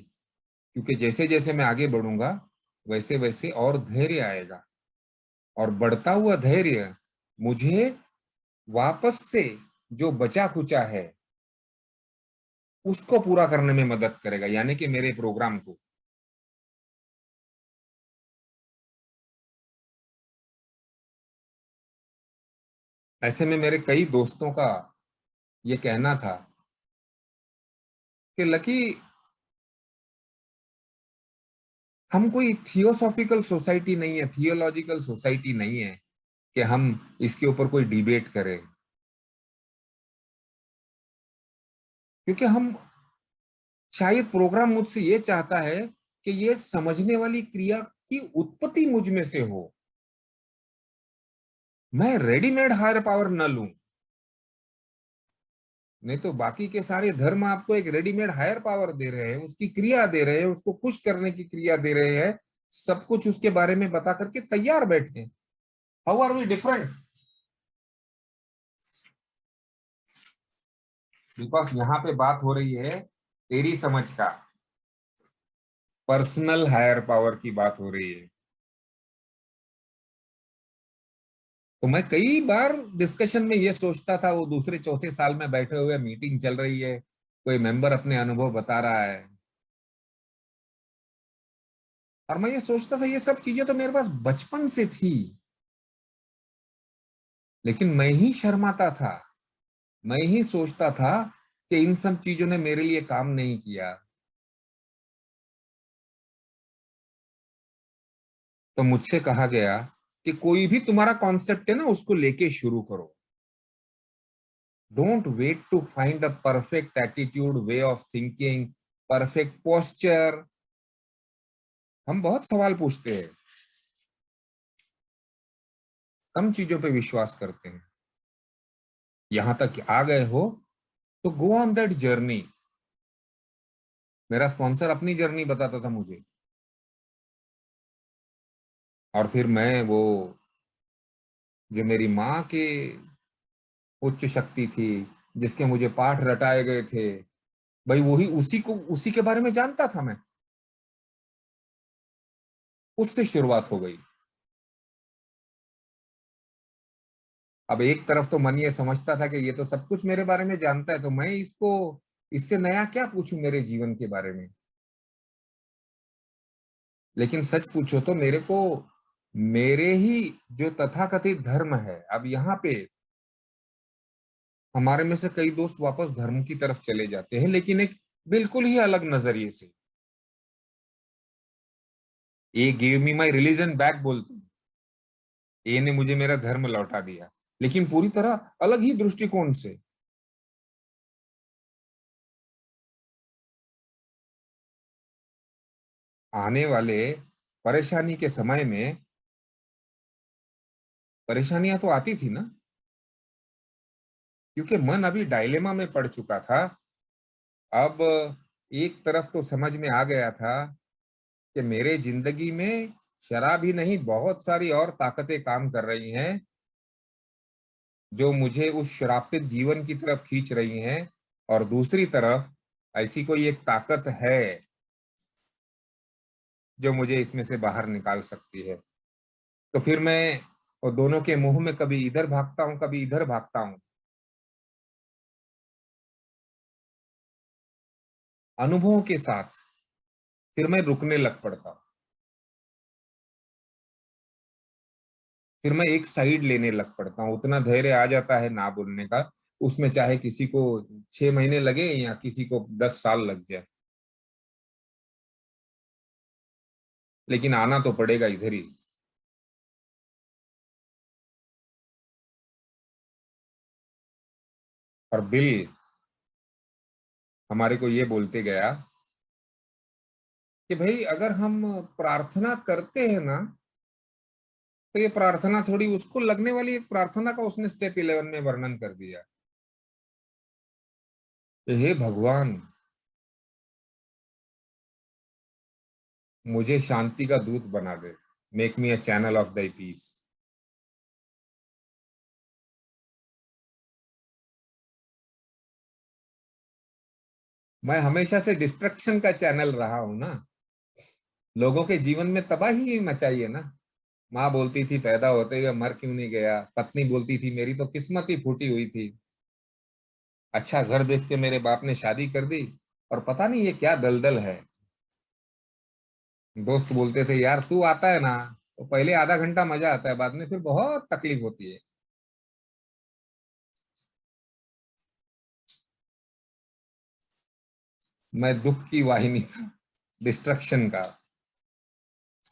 Speaker 1: क्योंकि जैसे जैसे मैं आगे बढ़ूंगा वैसे वैसे और धैर्य आएगा, और बढ़ता हुआ धैर्य मुझे वापस से जो बचा खुचा है उसको पूरा करने में मदद करेगा, यानी कि मेरे प्रोग्राम को। ऐसे में मेरे कई दोस्तों का ये कहना था कि लकी, हम कोई थियोसॉफिकल सोसाइटी नहीं है, थियोलॉजिकल सोसाइटी नहीं है कि हम इसके ऊपर कोई डिबेट करें, क्योंकि हम शायद प्रोग्राम मुझसे ये चाहता है कि ये समझने वाली क्रिया की उत्पत्ति मुझ में से हो, मैं रेडीमेड हायर पावर न लूं। नहीं तो बाकी के सारे धर्म आपको एक रेडीमेड हायर पावर दे रहे हैं, उसकी क्रिया दे रहे हैं, उसको खुश करने की क्रिया दे रहे हैं, सब कुछ उसके बारे में बता करके तैयार बैठे हैं। How are we different? Because यहाँ पे बात हो रही है तेरी समझ का, पर्सनल हायर पावर की बात हो रही है। तो मैं कई बार डिस्कशन में ये सोचता था, वो दूसरे चौथे साल में बैठे हुए मीटिंग चल रही है, कोई मेंबर अपने अनुभव बता रहा है, और मैं ये सोचता था ये सब चीजें तो मेरे पास बचपन से थी, लेकिन मैं ही शर्माता था, मैं ही सोचता था कि इन सब चीजों ने मेरे लिए काम नहीं किया। तो मुझसे कहा गया कि कोई भी तुम्हारा कॉन्सेप्ट है ना, उसको लेके शुरू करो, don't wait to find a perfect attitude, way of thinking, perfect posture. हम बहुत सवाल पूछते हैं, कम चीजों पे विश्वास करते हैं। यहां तक कि आ गए हो तो गो ऑन दैट जर्नी। मेरा स्पॉन्सर अपनी जर्नी बताता था मुझे, और फिर मैं वो, जो मेरी माँ के उच्च शक्ति थी, जिसके मुझे पाठ रटाए गए थे, भाई वही, उसी के बारे में जानता था मैं, उससे शुरुआत हो गई। अब एक तरफ तो मन ये समझता था कि ये तो सब कुछ मेरे बारे में जानता है, तो मैं इसको, इससे नया क्या पूछूं मेरे जीवन के बारे में। लेकिन सच पूछो तो मेरे को, मेरे ही जो तथाकथित धर्म है, अब यहाँ पे हमारे में से कई दोस्त वापस धर्म की तरफ चले जाते हैं, लेकिन एक बिल्कुल ही अलग नजरिए से। ए give me my religion back बोलते हैं, ए ने मुझे मेरा धर्म लौटा दिया, लेकिन पूरी तरह अलग ही दृष्टिकोण से। आने वाले परेशानी के समय में, परेशानियां तो आती थी ना, क्योंकि मन अभी डायलेमा में पड़ चुका था। अब एक तरफ तो समझ में आ गया था कि मेरे जिंदगी में शराब ही नहीं, बहुत सारी और ताकतें काम कर रही हैं, जो मुझे उस श्रापित जीवन की तरफ खींच रही हैं। और दूसरी तरफ ऐसी कोई एक ताकत है जो मुझे इसमें से बाहर निकाल सकती है। तो फिर मैं और दोनों के मुंह में कभी इधर भागता हूँ, कभी इधर भागता हूँ। अनुभवों के साथ फिर मैं रुकने लग पड़ता हूँ। फिर मैं एक साइड लेने लग पड़ता हूँ। उतना धैर्य आ जाता है ना बोलने का, उसमें चाहे किसी को 6 महीने लगे या किसी को 10 साल लग जाए, लेकिन आना तो पड़ेगा इधर ही। और बिल हमारे को ये बोलते गया कि भाई अगर हम प्रार्थना करते हैं ना, तो ये प्रार्थना थोड़ी उसको लगने वाली एक प्रार्थना का उसने स्टेप 11 में वर्णन कर दिया कि हे भगवान, मुझे शांति का दूत बना दे, make me a channel of thy peace. मैं हमेशा से डिस्ट्रक्शन का चैनल रहा हूं ना, लोगों के जीवन में तबाही ही मचाई है ना। माँ बोलती थी पैदा होते हुए मर क्यों नहीं गया, पत्नी बोलती थी मेरी तो किस्मत ही फूटी हुई थी, अच्छा घर देख के मेरे बाप ने शादी कर दी, और पता नहीं ये क्या दलदल है। दोस्त बोलते थे यार तू आता है ना, तो पहले आधा घंटा मजा आता है, बाद में फिर बहुत तकलीफ होती है। मैं दुख की वाहिनी था, डिस्ट्रक्शन का,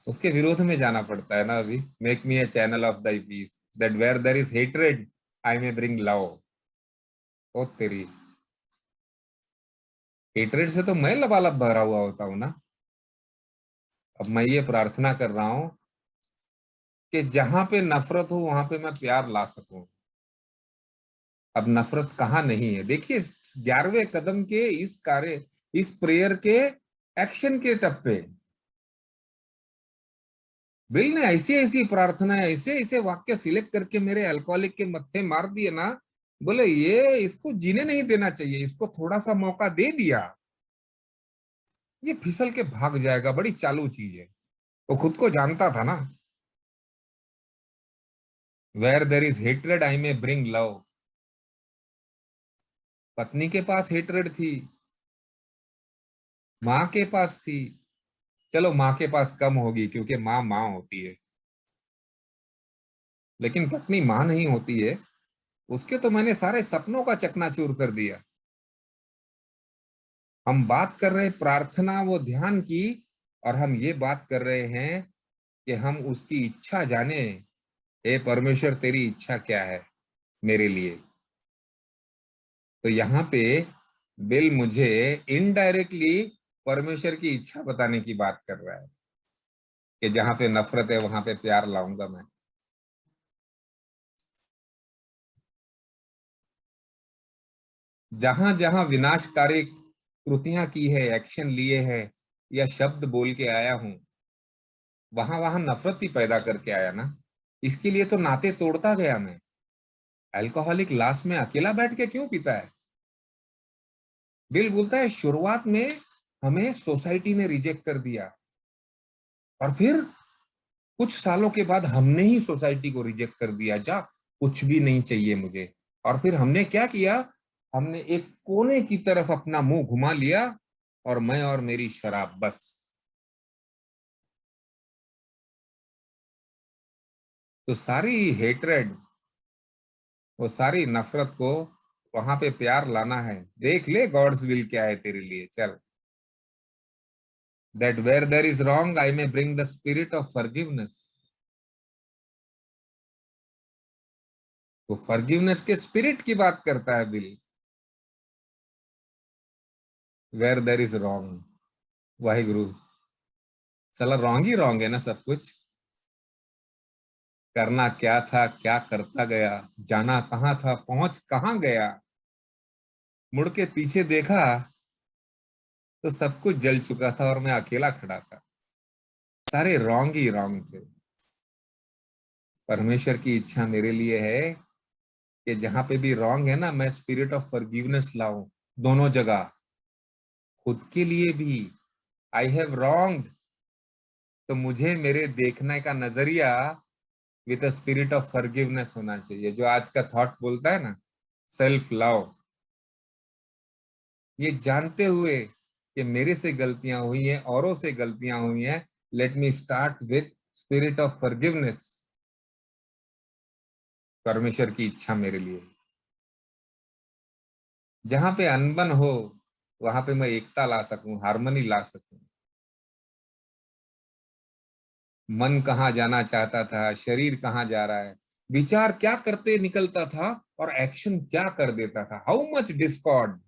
Speaker 1: उसके विरोध में जाना पड़ता है ना अभी। Make me a channel of thy peace, that where there is hatred I may bring love. ओ तेरी, हेट्रेड से तो मैं लबालब भरा हुआ होता हूं ना। अब मैं ये प्रार्थना कर रहा हूं कि जहां पे नफरत हो वहां पे मैं प्यार ला सकूं। अब नफरत कहाँ नहीं है, देखिए 11वें कदम के इस कार्य, इस प्रेयर के एक्शन के टप्पे, बिल ने ऐसी ऐसी प्रार्थना, ऐसे ऐसे वाक्य सिलेक्ट करके मेरे अल्कोहलिक के मत्थे मार दिए ना, बोले ये इसको जीने नहीं देना चाहिए, इसको थोड़ा सा मौका दे दिया, ये फिसल के भाग जाएगा, बड़ी चालू चीज है। वो खुद को जानता था ना, where there is hatred I may bring love. पत्नी के पास हेट्रेड थी, माँ के पास थी, चलो माँ के पास कम होगी क्योंकि माँ माँ होती है, लेकिन पत्नी माँ नहीं होती है। उसके तो मैंने सारे सपनों का चकनाचूर कर दिया। हम बात कर रहे प्रार्थना वो ध्यान की, और हम ये बात कर रहे हैं कि हम उसकी इच्छा जाने। हे परमेश्वर तेरी इच्छा क्या है मेरे लिए। तो यहाँ पे बिल मुझे इनडायरेक्टली परमेश्वर की इच्छा बताने की बात कर रहा है कि जहां पे नफरत है वहां पे प्यार लाऊंगा मैं। जहां जहां विनाशकारी कृतियां की है, एक्शन लिए हैं, या शब्द बोल के आया हूं, वहां वहां नफरत ही पैदा करके आया ना। इसके लिए तो नाते तोड़ता गया मैं। अल्कोहलिक लास्ट में अकेला बैठ के क्यों पीता है? बिल बोलता है शुरुआत में हमें सोसाइटी ने रिजेक्ट कर दिया, और फिर कुछ सालों के बाद हमने ही सोसाइटी को रिजेक्ट कर दिया, जा कुछ भी नहीं चाहिए मुझे। और फिर हमने क्या किया, हमने एक कोने की तरफ अपना मुंह घुमा लिया, और मैं और मेरी शराब बस। तो सारी हेट्रेड, वो सारी नफरत को वहां पे प्यार लाना है। देख ले गॉड्स विल क्या है तेरे लिए, चल। That where there is wrong I may bring the spirit of forgiveness. वो फॉरगिवनेस के स्पिरिट की बात करता है Bill. Where there is wrong, Waheguru, साला रॉन्ग ही रॉन्ग है ना सब कुछ। करना क्या था क्या करता गया, जाना कहाँ था पहुंच कहाँ गया, मुड़ के पीछे देखा तो सब कुछ जल चुका था और मैं अकेला खड़ा था। सारे रॉन्ग ही रॉन्ग थे। परमेश्वर की इच्छा मेरे लिए है कि जहां पे भी रॉन्ग है ना, मैं स्पिरिट ऑफ फॉरगिवनेस लाऊं। दोनों जगह, खुद के लिए भी, आई हैव रॉन्ग, तो मुझे मेरे देखने का नजरिया with a spirit of forgiveness होना चाहिए, जो आज का थॉट बोलता है ना, सेल्फ लव। ये जानते हुए कि मेरे से गलतियां हुई हैं, औरों से गलतियां हुई हैं, let me start with spirit of forgiveness. परमेश्वर की इच्छा मेरे लिए। जहां पे अनबन हो वहां पे मैं एकता ला सकूं, हार्मनी ला सकूं। मन कहाँ जाना चाहता था, शरीर कहाँ जा रहा है, विचार क्या करते निकलता था और एक्शन क्या कर देता था, हाउ मच डिस्कॉर्ड।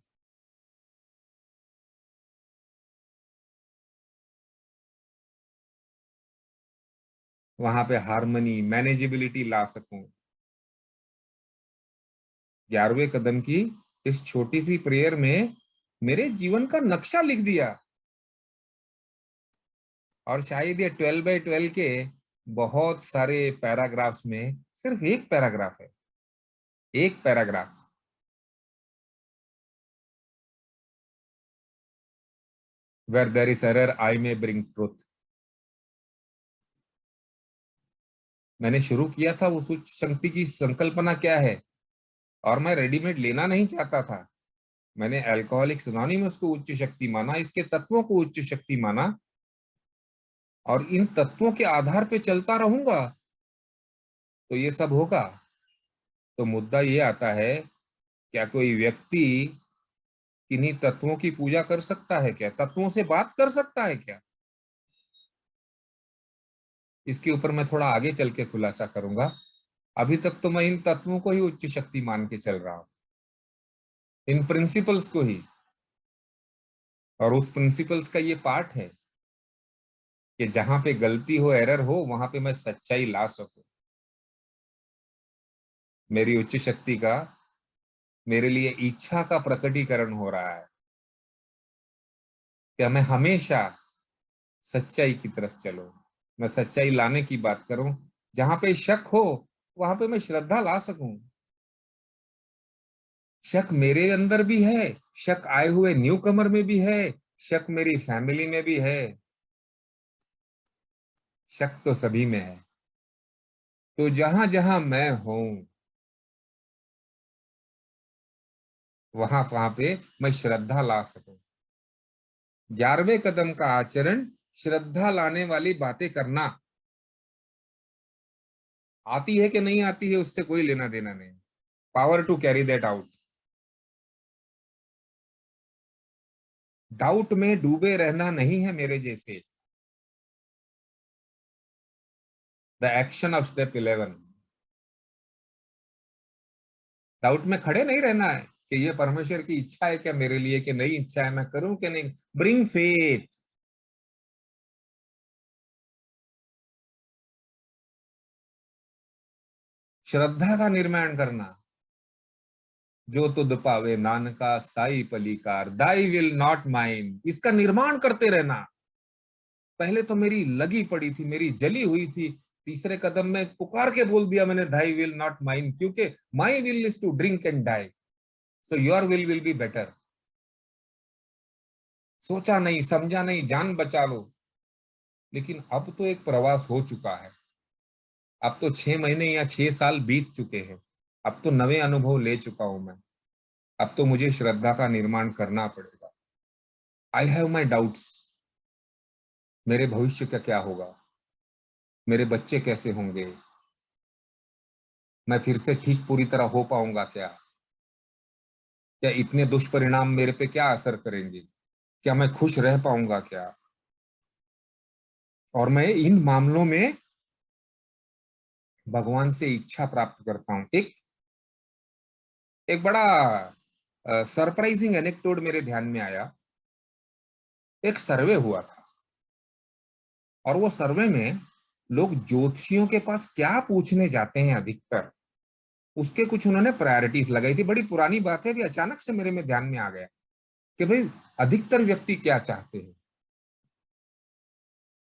Speaker 1: वहां पे हार्मनी, मैनेजेबिलिटी ला सकूं। 11वें कदम की इस छोटी सी प्रेयर में मेरे जीवन का नक्शा लिख दिया। और शायद ये 12 बाय 12 के बहुत सारे पैराग्राफ्स में सिर्फ एक पैराग्राफ है, एक paragraph. Where there is error I may bring truth. मैंने शुरू किया था उस उच्च शक्ति की संकल्पना क्या है, और मैं रेडीमेड लेना नहीं चाहता था। मैंने अल्कोहलिक्स अनोनिमस को उच्च शक्ति माना, इसके तत्वों को उच्च शक्ति माना, और इन तत्वों के आधार पे चलता रहूंगा तो ये सब होगा। तो मुद्दा ये आता है, क्या कोई व्यक्ति किन्हीं तत्वों की पूजा कर सकता है क्या, तत्वों से बात कर सकता है क्या? इसके ऊपर मैं थोड़ा आगे चल के खुलासा करूंगा। अभी तक तो मैं इन तत्वों को ही उच्च शक्ति मान के चल रहा हूं, इन प्रिंसिपल्स को ही। और उस प्रिंसिपल्स का ये पार्ट है कि जहां पे गलती हो, एरर हो, वहां पे मैं सच्चाई ला सकूं। मेरी उच्च शक्ति का मेरे लिए इच्छा का प्रकटीकरण हो रहा है कि मैं हमेशा सच्चाई की तरफ चलूं, मैं सच्चाई लाने की बात करूं। जहां पे शक हो वहां पे मैं श्रद्धा ला सकूं। शक मेरे अंदर भी है, शक आए हुए न्यू कमर में भी है, शक मेरी फैमिली में भी है, शक तो सभी में है। तो जहां जहां मैं हूं वहां वहां पे मैं श्रद्धा ला सकूं। 11वें कदम का आचरण श्रद्धा लाने वाली बातें करना। आती है कि नहीं आती है उससे कोई लेना देना नहीं, power to carry that out. Doubt में डूबे रहना नहीं है मेरे जैसे। The action of step 11। Doubt में खड़े नहीं रहना है कि ये परमेश्वर की इच्छा है क्या मेरे लिए, कि नहीं इच्छा है, मैं करूं कि नहीं। Bring faith. श्रद्धा का निर्माण करना। जो तुद पावे नानका साई पलीकार, दाई विल नॉट माइन, इसका निर्माण करते रहना। पहले तो मेरी लगी पड़ी थी, मेरी जली हुई थी। तीसरे कदम में पुकार के बोल दिया मैंने, दाई विल नॉट माइन, क्योंकि my will is to drink and die, so your will be better. सोचा नहीं, समझा नहीं, जान बचा लो। लेकिन अब तो एक प्रवास हो चुका है। अब तो 6 महीने या 6 साल बीत चुके हैं। अब तो नवे अनुभव ले चुका हूं मैं। अब तो मुझे श्रद्धा का निर्माण करना पड़ेगा। I have my doubts. मेरे भविष्य का क्या होगा, मेरे बच्चे कैसे होंगे, मैं फिर से ठीक पूरी तरह हो पाऊंगा क्या, क्या इतने दुष्परिणाम मेरे पे क्या असर करेंगे, क्या मैं खुश रह पाऊंगा क्या। और मैं इन मामलों में भगवान से इच्छा प्राप्त करता हूं। एक एक बड़ा सरप्राइजिंग एनेक्डोट मेरे ध्यान में आया। एक सर्वे हुआ था, और वो सर्वे में लोग ज्योतिषियों के पास क्या पूछने जाते हैं अधिकतर, उसके कुछ उन्होंने प्रायोरिटीज लगाई थी। बड़ी पुरानी बात है, अभी अचानक से मेरे में ध्यान में आ गया कि भाई अधिकतर व्यक्ति क्या चाहते हैं।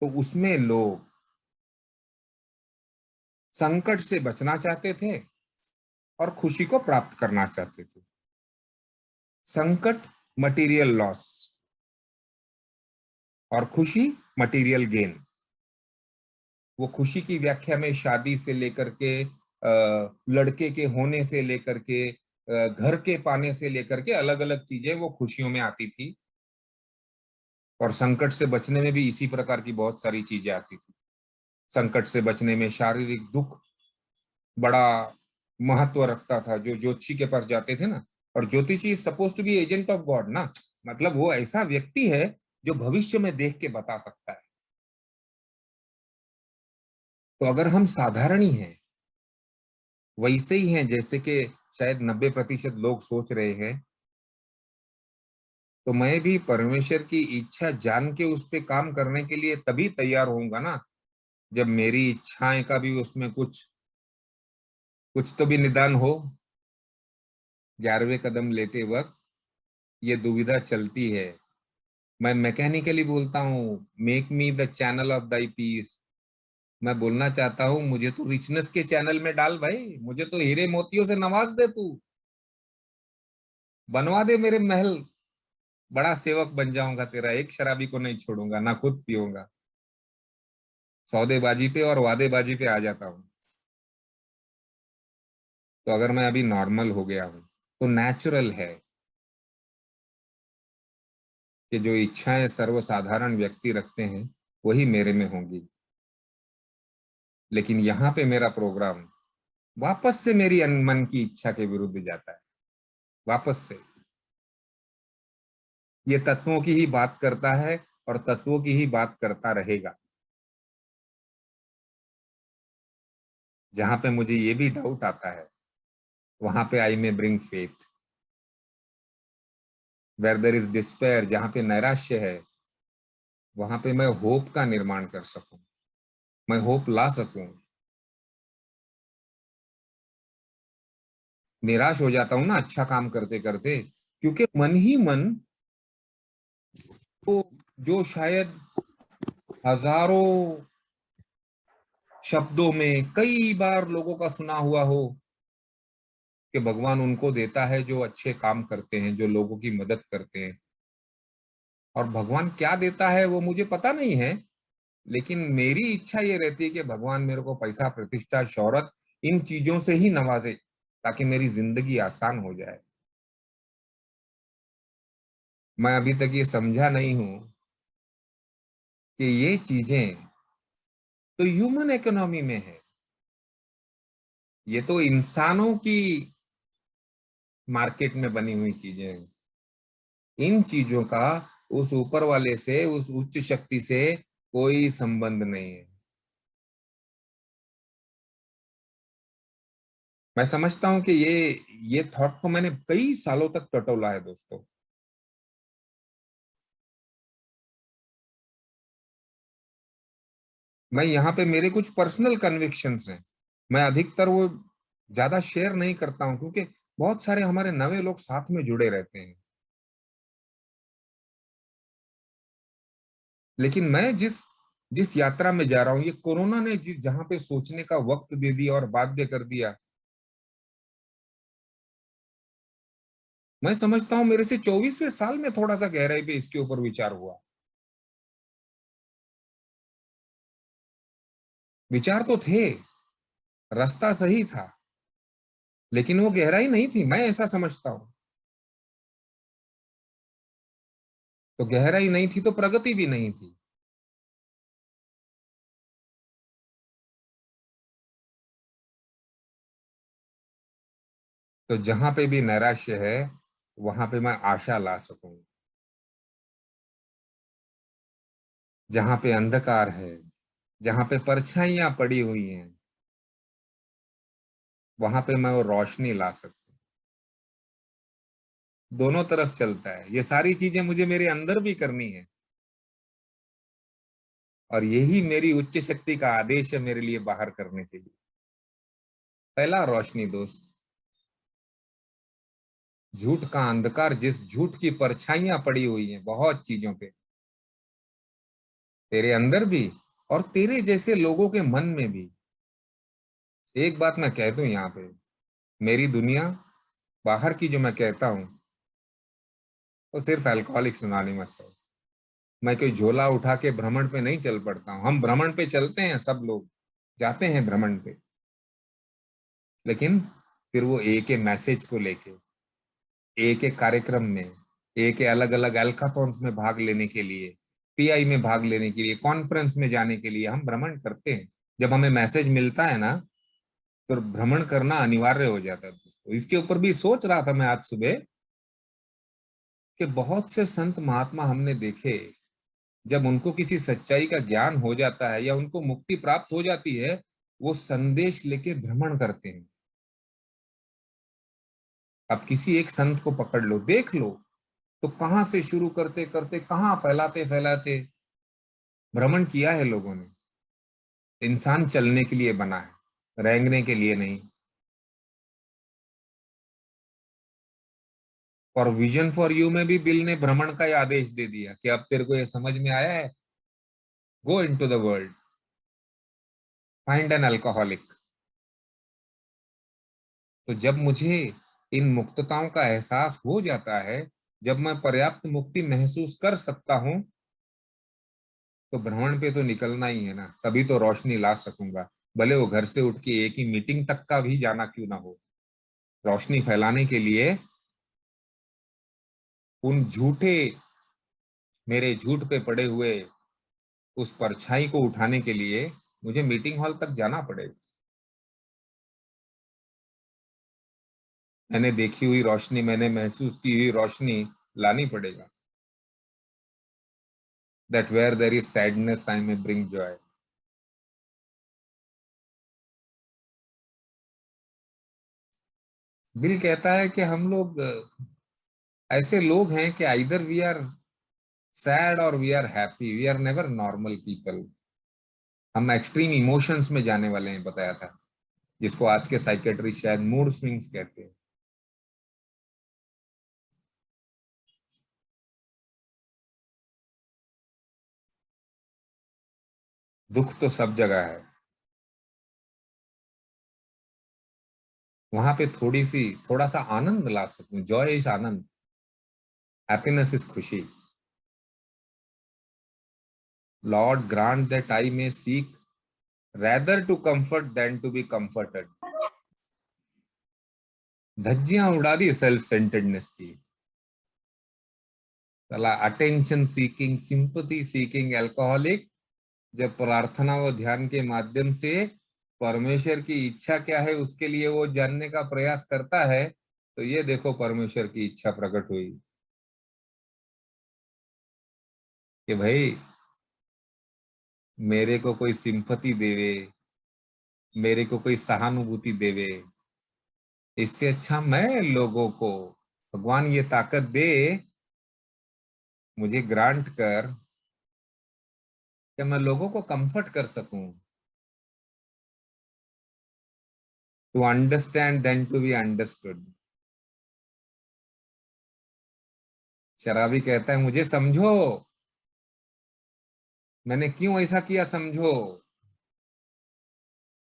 Speaker 1: तो उसमें लोग संकट से बचना चाहते थे और खुशी को प्राप्त करना चाहते थे। संकट मटेरियल लॉस, और खुशी मटेरियल गेन। वो खुशी की व्याख्या में शादी से लेकर के लड़के के होने से लेकर के घर के पाने से लेकर के अलग अलग चीजें वो खुशियों में आती थी। और संकट से बचने में भी इसी प्रकार की बहुत सारी चीजें आती थी। संकट से बचने में शारीरिक दुख बड़ा महत्व रखता था, जो ज्योतिषी के पास जाते थे ना। और ज्योतिषी is suppose to be agent of God ना, मतलब वो ऐसा व्यक्ति है जो भविष्य में देख के बता सकता है। तो अगर हम साधारण ही हैं, वैसे ही हैं जैसे कि शायद 90% लोग सोच रहे हैं, तो मैं भी परमेश्वर की इच्छा जान के उस पे काम करने के लिए तभी तैयार होऊंगा ना, जब मेरी इच्छाएं का भी उसमें कुछ कुछ तो भी निदान हो। 11वें कदम लेते वक्त ये दुविधा चलती है। मैं मैकेनिकली बोलता हूँ, make me the channel of thy peace. मैं बोलना चाहता हूँ, मुझे तो रिचनेस के चैनल में डाल भाई, मुझे तो हीरे मोतियों से नवाज दे तू, बनवा दे मेरे महल। बड़ा सेवक बन जाऊंगा तेरा, एक शराबी को नहीं छोड़ूंगा, ना खुद पीऊंगा। सौदेबाजी पे और वादेबाजी पे आ जाता हूँ। तो अगर मैं अभी नॉर्मल हो गया हूँ, तो नेचुरल है कि जो इच्छाएं सर्वसाधारण व्यक्ति रखते हैं वही मेरे में होंगी। लेकिन यहाँ पे मेरा प्रोग्राम वापस से मेरी मन की इच्छा के विरुद्ध जाता है। वापस से ये तत्वों की ही बात करता है और तत्वों की ही बात करता रहेगा। जहां पे मुझे ये भी डाउट आता है, वहां पे I may bring faith. Where there is despair, जहां पे नैराश्य है, वहां पे मैं होप का निर्माण कर सकूं, मैं होप ला सकूं। निराश हो जाता हूं ना अच्छा काम करते करते, क्योंकि मन ही मन तो, जो शायद हजारों शब्दों में कई बार लोगों का सुना हुआ हो कि भगवान उनको देता है जो अच्छे काम करते हैं, जो लोगों की मदद करते हैं। और भगवान क्या देता है वो मुझे पता नहीं है, लेकिन मेरी इच्छा ये रहती है कि भगवान मेरे को पैसा, प्रतिष्ठा, शौहरत, इन चीजों से ही नवाजे, ताकि मेरी जिंदगी आसान हो जाए। मैं अभी तक ये समझा नहीं हूं कि ये चीजें तो ह्यूमन इकोनॉमी में है, ये तो इंसानों की मार्केट में बनी हुई चीजें हैं। इन चीजों का उस ऊपर वाले से, उस उच्च शक्ति से कोई संबंध नहीं है। मैं समझता हूं कि ये थॉट को मैंने कई सालों तक टटोला है दोस्तों। मैं यहाँ पे मेरे कुछ पर्सनल कन्विक्शंस हैं, मैं अधिकतर वो ज्यादा शेयर नहीं करता हूँ, क्योंकि बहुत सारे हमारे नवे लोग साथ में जुड़े रहते हैं। लेकिन मैं जिस जिस यात्रा में जा रहा हूँ, ये कोरोना ने जिस जहां पे सोचने का वक्त दे दिया और बाध्य कर दिया, मैं समझता हूँ मेरे से 24वें साल में थोड़ा सा गहराई पे इसके ऊपर विचार हुआ। विचार तो थे, रास्ता सही था, लेकिन वो गहराई नहीं थी, मैं ऐसा समझता हूँ। तो गहराई नहीं थी तो प्रगति भी नहीं थी। तो जहां पे भी नैराश्य है, वहां पे मैं आशा ला सकूं। जहां पे अंधकार है, जहां पे परछाइयां पड़ी हुई हैं, वहां पे मैं वो रोशनी ला सकता हूँ। दोनों तरफ चलता है, ये सारी चीजें मुझे मेरे अंदर भी करनी है। और यही मेरी उच्च शक्ति का आदेश है मेरे लिए बाहर करने के लिए। पहला रोशनी दोस्त, झूठ का अंधकार, जिस झूठ की परछाइयां पड़ी हुई हैं बहुत चीजों पे, तेरे अंदर भी और तेरे जैसे लोगों के मन में भी। एक बात मैं कह दूं यहाँ पे, मेरी दुनिया बाहर की जो मैं कहता हूँ, वो सिर्फ अल्कोहलिक्स अनोनिमस है। मैं कोई झोला उठा के भ्रमण पे नहीं चल पड़ता हूँ। हम भ्रमण पे चलते हैं, सब लोग जाते हैं भ्रमण पे, लेकिन फिर वो एक एक मैसेज को लेके, एक एक कार्यक्रम में, एक एक अलग अलग एल्काथॉन्स में भाग लेने के लिए, पीआई में भाग लेने के लिए, कॉन्फ्रेंस में जाने के लिए हम भ्रमण करते हैं। जब हमें मैसेज मिलता है ना, तो भ्रमण करना अनिवार्य हो जाता है दोस्तों। इसके ऊपर भी सोच रहा था मैं आज सुबह कि बहुत से संत महात्मा हमने देखे, जब उनको किसी सच्चाई का ज्ञान हो जाता है या उनको मुक्ति प्राप्त हो जाती है, वो संदेश लेके भ्रमण करते हैं। अब किसी एक संत को पकड़ लो, देख लो, तो कहां से शुरू करते करते कहां फैलाते फैलाते भ्रमण किया है लोगों ने। इंसान चलने के लिए बना है, रेंगने के लिए नहीं। और विजन फॉर यू में भी बिल ने भ्रमण का ही आदेश दे दिया कि अब तेरे को ये समझ में आया है, go into the world, find an alcoholic. तो जब मुझे इन मुक्तताओं का एहसास हो जाता है, जब मैं पर्याप्त मुक्ति महसूस कर सकता हूं, तो भ्रमण पे तो निकलना ही है ना, तभी तो रोशनी ला सकूंगा। भले वो घर से उठ के एक ही मीटिंग तक का भी जाना क्यों ना हो, रोशनी फैलाने के लिए, उन झूठे, मेरे झूठ पे पड़े हुए उस परछाई को उठाने के लिए मुझे मीटिंग हॉल तक जाना पड़ेगा। मैंने देखी हुई रोशनी, मैंने महसूस की हुई रोशनी लानी पड़ेगा। That where there is sadness I may bring joy। Bill कहता है कि हम लोग ऐसे लोग हैं कि आइदर वी आर सैड और we are happy, we are never normal people. हम एक्सट्रीम इमोशंस में जाने वाले हैं, बताया था, जिसको आज के साइकेट्रिस्ट शायद मूड स्विंग्स कहते हैं। दुख तो सब जगह है, वहां पे थोड़ा सा आनंद ला सकूं, जॉय इज आनंद, हैप्पीनेस इज खुशी। Lord grant that I may seek rather to comfort than to be comforted। धज्जियां उड़ा दी सेल्फ सेंटर्डनेस की। साला attention seeking, sympathy seeking alcoholic जब प्रार्थना व ध्यान के माध्यम से परमेश्वर की इच्छा क्या है उसके लिए वो जानने का प्रयास करता है, तो ये देखो परमेश्वर की इच्छा प्रकट हुई कि भाई मेरे को कोई सिंपैथी देवे, मेरे को कोई सहानुभूति देवे, इससे अच्छा मैं लोगों को, भगवान ये ताकत दे, मुझे ग्रांट कर कि मैं लोगों को कंफर्ट कर सकूं। To understand than to be understood. शराबी कहता है मुझे समझो, मैंने क्यों ऐसा किया समझो।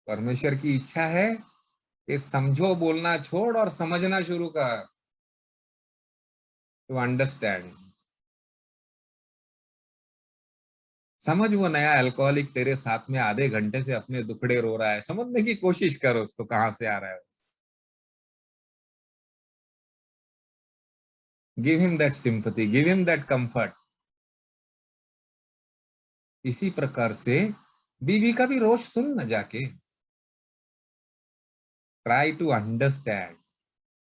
Speaker 1: परमेश्वर की इच्छा है कि समझो बोलना छोड़ और समझना शुरू कर। To understand. समझ वो नया अल्कोहलिक तेरे साथ में आधे घंटे से अपने दुखड़े रो रहा है, समझने की कोशिश करो उसको कहां से आ रहा है। Give him that sympathy, give him that comfort. इसी प्रकार से बीवी का भी रोष सुन न जाके, ट्राई टू अंडरस्टैंड।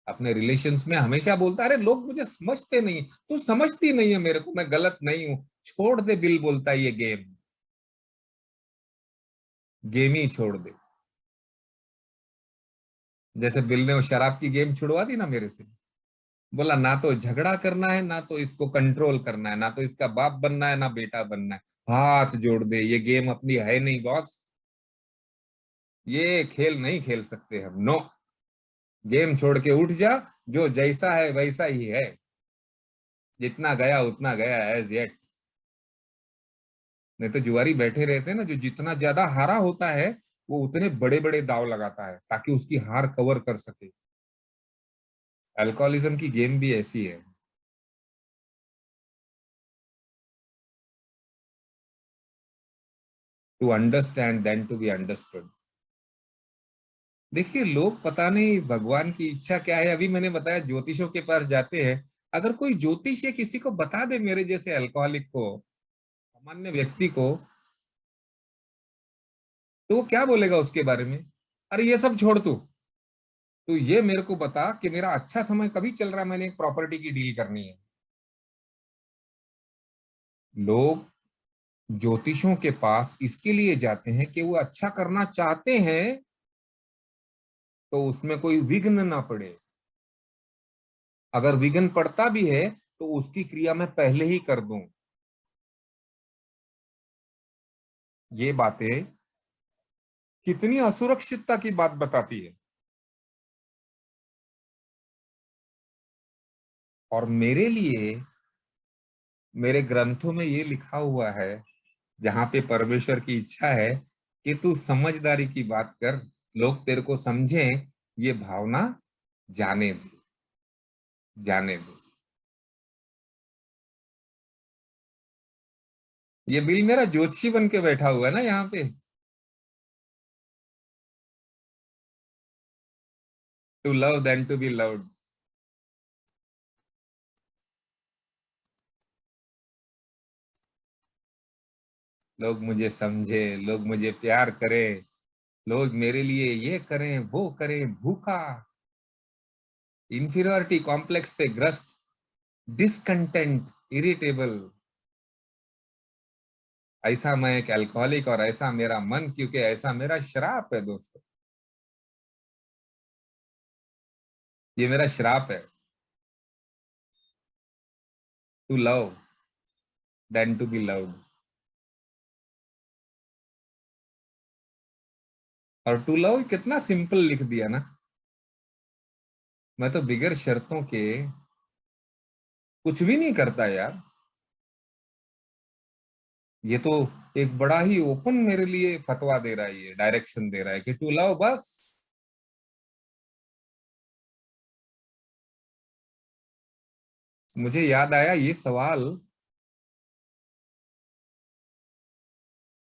Speaker 1: अपने रिलेशंस में हमेशा बोलता अरे लोग मुझे समझते नहीं, तू समझती नहीं है मेरे को, मैं गलत नहीं हूं, छोड़ दे। बिल बोलता है ये गेम, गेम ही छोड़ दे। जैसे बिल ने वो शराब की गेम छुड़वा दी ना मेरे से, बोला ना तो झगड़ा करना है, ना तो इसको कंट्रोल करना है, ना तो इसका बाप बनना है, ना बेटा बनना है, हाथ जोड़ दे, ये गेम अपनी है नहीं बॉस, ये खेल नहीं खेल सकते हम, नो। गेम छोड़ के उठ जा, जो जैसा है वैसा ही है, जितना गया उतना गया एज येट। नहीं तो जुआरी बैठे रहते हैं ना, जो जितना ज्यादा हारा होता है वो उतने बड़े बड़े दाव लगाता है ताकि उसकी हार कवर कर सके। अल्कोहलिज्म की गेम भी ऐसी है। To understand than to be understood. देखिए लोग पता नहीं भगवान की इच्छा क्या है, अभी मैंने बताया ज्योतिषों के पास जाते हैं। अगर कोई ज्योतिष या किसी को बता दे मेरे जैसे अल्कोहलिक को, सामान्य व्यक्ति को, तो वो क्या बोलेगा उसके बारे में? अरे ये सब छोड़ तू ये मेरे को बता कि मेरा अच्छा समय कभी चल रहा है, मैंने एक प्रॉपर्टी की डील करनी है। लोग ज्योतिषों के पास इसके लिए जाते हैं कि वो अच्छा करना चाहते हैं तो उसमें कोई विघ्न ना पड़े। अगर विघ्न पड़ता भी है तो उसकी क्रिया मैं पहले ही कर दूं। ये बातें कितनी असुरक्षितता की बात बताती है। और मेरे लिए मेरे ग्रंथों में ये लिखा हुआ है, जहां पे परमेश्वर की इच्छा है कि तू समझदारी की बात कर, लोग तेरे को समझें, ये भावना जाने दे, जाने दे। ये बिल मेरा ज्योतिषी बन के बैठा हुआ है ना यहाँ पे। To love than to be loved. लोग मुझे समझे, लोग मुझे प्यार करें, लोग मेरे लिए ये करें वो करें, भूखा, इंफीरियोरिटी कॉम्प्लेक्स से ग्रस्त, डिसकंटेंट, इरिटेबल, ऐसा मैं एक अल्कोहलिक और ऐसा मेरा मन, क्योंकि ऐसा मेरा श्राप है दोस्तों। ये मेरा श्राप है। To love than to be loved. और टू लव कितना सिंपल लिख दिया ना। मैं तो बिगर शर्तों के कुछ भी नहीं करता यार। ये तो एक बड़ा ही ओपन मेरे लिए फतवा दे रहा है, ये डायरेक्शन दे रहा है कि टू लव बस। मुझे याद आया ये सवाल,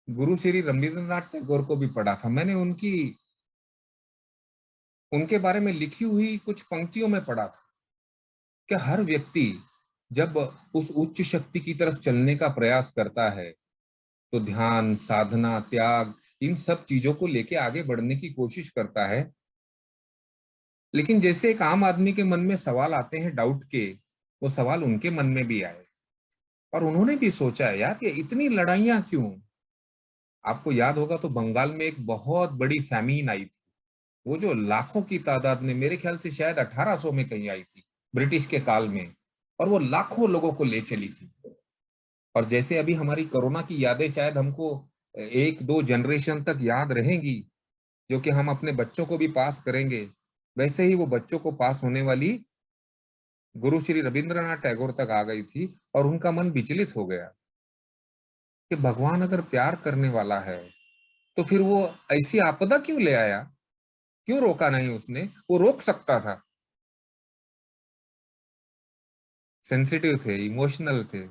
Speaker 1: गुरु श्री रविंद्रनाथ टैगोर को भी पढ़ा था मैंने, उनकी उनके बारे में लिखी हुई कुछ पंक्तियों में पढ़ा था कि हर व्यक्ति जब उस उच्च शक्ति की तरफ चलने का प्रयास करता है तो ध्यान, साधना, त्याग, इन सब चीजों को लेके आगे बढ़ने की कोशिश करता है। लेकिन जैसे एक आम आदमी के मन में सवाल आते हैं डाउट के, वो सवाल उनके मन में भी आए और उन्होंने भी सोचा है यार, ये इतनी लड़ाइयां क्यों। आपको याद होगा तो बंगाल में एक बहुत बड़ी फैमीन आई थी, वो जो लाखों की तादाद में, मेरे ख्याल से शायद 1800 में कहीं आई थी, ब्रिटिश के काल में, और वो लाखों लोगों को ले चली थी। और जैसे अभी हमारी कोरोना की यादें शायद हमको एक दो जनरेशन तक याद रहेंगी, जो कि हम अपने बच्चों को भी पास करेंगे, वैसे ही वो बच्चों को पास होने वाली गुरु श्री रविंद्रनाथ टैगोर तक आ गई थी। और उनका मन विचलित हो गया कि भगवान अगर प्यार करने वाला है तो फिर वो ऐसी आपदा क्यों ले आया, क्यों रोका नहीं उसने, वो रोक सकता था। सेंसिटिव थे, इमोशनल थे,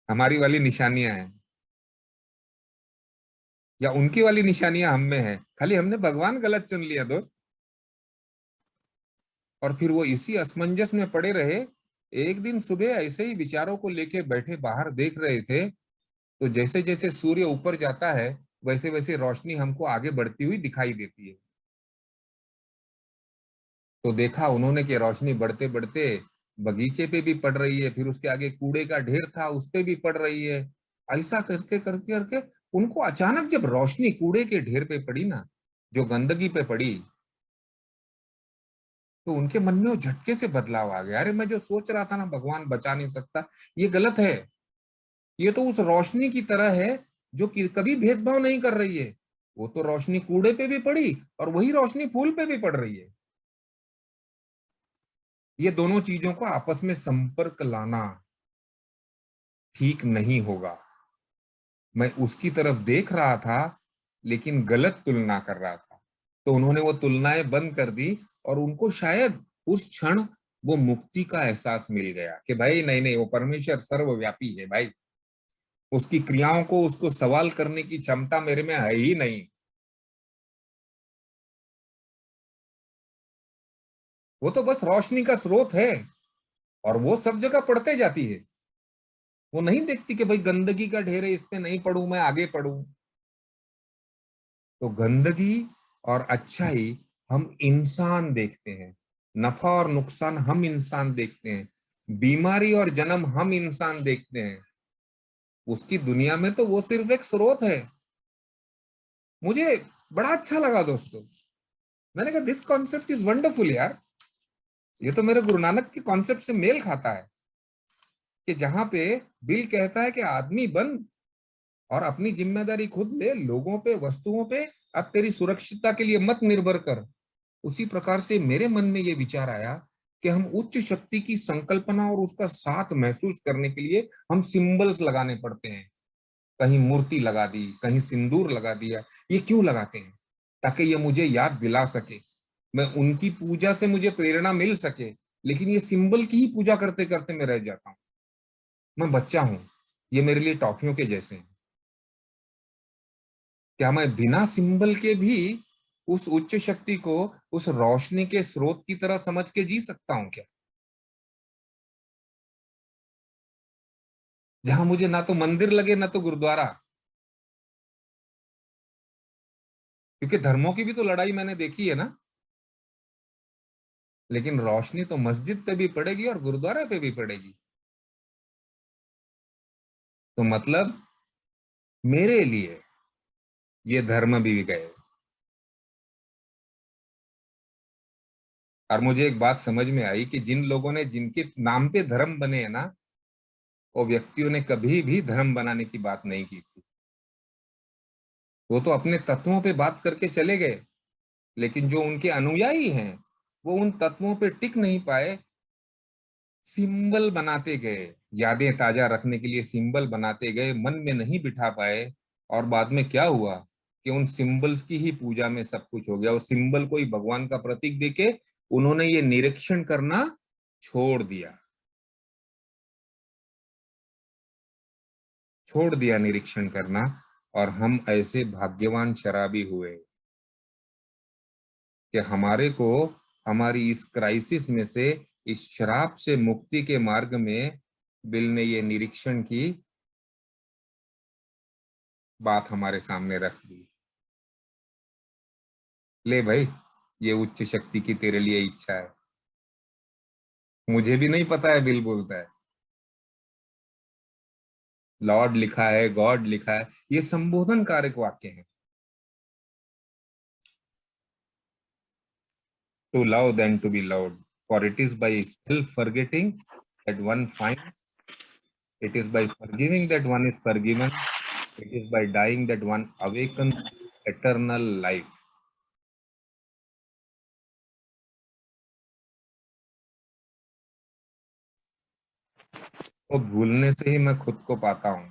Speaker 1: हमारी वाली निशानियां हैं, या उनकी वाली निशानियां हम में है, खाली हमने भगवान गलत चुन लिया दोस्त। और फिर वो इसी असमंजस में पड़े रहे। एक दिन सुबह ऐसे ही विचारों को लेके बैठे बाहर देख रहे थे, तो जैसे जैसे सूर्य ऊपर जाता है वैसे वैसे रोशनी हमको आगे बढ़ती हुई दिखाई देती है। तो देखा उन्होंने कि रोशनी बढ़ते बढ़ते बगीचे पे भी पड़ रही है, फिर उसके आगे कूड़े का ढेर था उस पे भी पड़ रही है। ऐसा करके करके करके उनको अचानक जब रोशनी कूड़े के ढेर पे पड़ी ना, जो गंदगी पे पड़ी, तो उनके मन में वो झटके से बदलाव आ गया। अरे मैं जो सोच रहा था ना भगवान बचा नहीं सकता, ये गलत है। ये तो उस रोशनी की तरह है जो कि कभी भेदभाव नहीं कर रही है। वो तो रोशनी कूड़े पे भी पड़ी और वही रोशनी फूल पे भी पड़ रही है। ये दोनों चीजों को आपस में संपर्क लाना ठीक नहीं होगा। मैं उसकी तरफ देख रहा था लेकिन गलत तुलना कर रहा था, तो उन्होंने वो तुलनाएं बंद कर दी और उनको शायद उस क्षण वो मुक्ति का एहसास मिल गया कि भाई नहीं नहीं, वो परमेश्वर सर्वव्यापी है भाई, उसकी क्रियाओं को, उसको सवाल करने की क्षमता मेरे में है ही नहीं। वो तो बस रोशनी का स्रोत है और वो सब जगह पड़ते जाती है। वो नहीं देखती कि भाई गंदगी का ढेर है, इस पे नहीं पढ़ूं, मैं आगे पढ़ूं। तो गंदगी और अच्छाई हम इंसान देखते हैं, नफा और नुकसान हम इंसान देखते हैं, बीमारी और जन्म हम इंसान देखते हैं। उसकी दुनिया में तो वो सिर्फ एक स्रोत है। मुझे बड़ा अच्छा लगा दोस्तों। मैंने कहा दिस कॉन्सेप्ट इज वंडरफुल यार। ये तो मेरे गुरु नानक के कॉन्सेप्ट से मेल खाता है कि जहां पे बिल कहता है कि आदमी बन और अपनी जिम्मेदारी खुद ले, लोगों पे वस्तुओं पे अब तेरी सुरक्षितता के लिए मत निर्भर कर। उसी प्रकार से मेरे मन में ये विचार आया कि हम उच्च शक्ति की संकल्पना और उसका साथ महसूस करने के लिए हम सिंबल्स लगाने पड़ते हैं। कहीं मूर्ति लगा दी, कहीं सिंदूर लगा दिया। ये क्यों लगाते हैं? ताकि ये मुझे याद दिला सके, मैं उनकी पूजा से मुझे प्रेरणा मिल सके। लेकिन ये सिंबल की ही पूजा करते करते मैं रह जाता हूँ। मैं बच्चा हूं, ये मेरे लिए टॉफियों के जैसे हैं। क्या मैं बिना सिंबल के भी उस उच्च शक्ति को, उस रोशनी के स्रोत की तरह समझ के जी सकता हूं क्या? जहां मुझे ना तो मंदिर लगे ना तो गुरुद्वारा। क्योंकि धर्मों की भी तो लड़ाई मैंने देखी है ना। लेकिन रोशनी तो मस्जिद पे भी पड़ेगी और गुरुद्वारा पे भी पड़ेगी। तो मतलब मेरे लिए ये धर्म भी गए। और मुझे एक बात समझ में आई कि जिन लोगों ने, जिनके नाम पे धर्म बने हैं ना, वो व्यक्तियों ने कभी भी धर्म बनाने की बात नहीं की थी। वो तो अपने तत्वों पे बात करके चले गए। लेकिन जो उनके अनुयायी हैं, वो उन तत्वों पे टिक नहीं पाए, सिंबल बनाते गए। यादें ताजा रखने के लिए सिंबल बनाते गए, मन में नहीं बिठा पाए। और बाद में क्या हुआ कि उन सिंबल्स की ही पूजा में सब कुछ हो गया। उस सिंबल को ही भगवान का प्रतीक देके उन्होंने ये निरीक्षण करना छोड़ दिया। छोड़ दिया निरीक्षण करना। और हम ऐसे भाग्यवान शराबी हुए कि हमारे को, हमारी इस क्राइसिस में से, इस शराब से मुक्ति के मार्ग में बिल ने ये निरीक्षण की बात हमारे सामने रख दी। ले भाई, ये उच्च शक्ति की तेरे लिए इच्छा है। मुझे भी नहीं पता है, बिल बोलता है। लॉर्ड लिखा है, गॉड लिखा है, ये संबोधन कारक वाक्य है। To love than to be loved, for it is by self forgetting that one finds, it is by forgiving that one is forgiven, it is by dying that one awakens to eternal life. तो भूलने से ही मैं खुद को पाता हूं।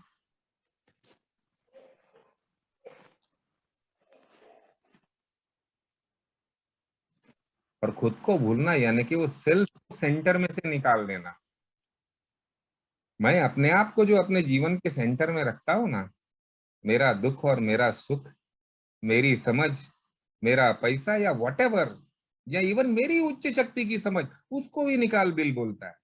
Speaker 1: और खुद को भूलना यानी कि वो सेल्फ सेंटर में से निकाल देना। मैं अपने आप को जो अपने जीवन के सेंटर में रखता हूं ना, मेरा दुख और मेरा सुख, मेरी समझ, मेरा पैसा या वॉटेवर, या इवन मेरी उच्च शक्ति की समझ, उसको भी निकाल बिल बोलता है।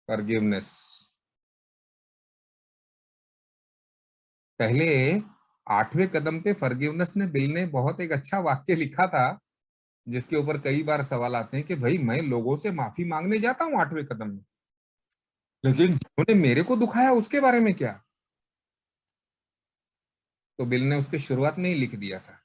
Speaker 1: फॉरगिवनेस। पहले 8वें कदम पे फॉरगिवनेस ने, बिल ने बहुत एक अच्छा वाक्य लिखा था, जिसके ऊपर कई बार सवाल आते हैं कि भाई मैं लोगों से माफी मांगने जाता हूँ 8वें कदम में, लेकिन जिन्होंने मेरे को दुखाया उसके बारे में क्या? तो बिल ने उसके शुरुआत में ही लिख दिया था,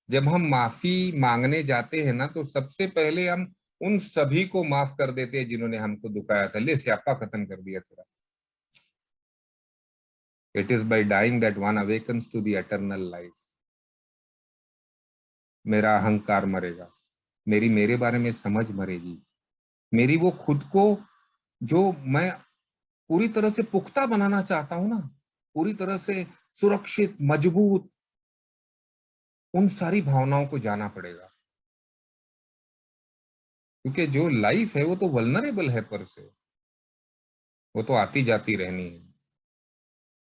Speaker 1: जब हम माफी मांगने जाते हैं ना, तो सबसे पहले हम उन सभी को माफ कर देते हैं जिन्होंने हमको दुखाया था। ले स्यापा खत्म कर दिया तेरा। It is by dying that one awakens to the eternal life. मेरा अहंकार मरेगा, मेरी मेरे बारे में समझ मरेगी, मेरी वो खुद को जो मैं पूरी तरह से पुख्ता बनाना चाहता हूं ना, पूरी तरह से सुरक्षित, मजबूत, उन सारी भावनाओं को जाना पड़ेगा। क्योंकि जो लाइफ है वो तो वल्नरेबल है, पर से वो तो आती जाती रहनी है।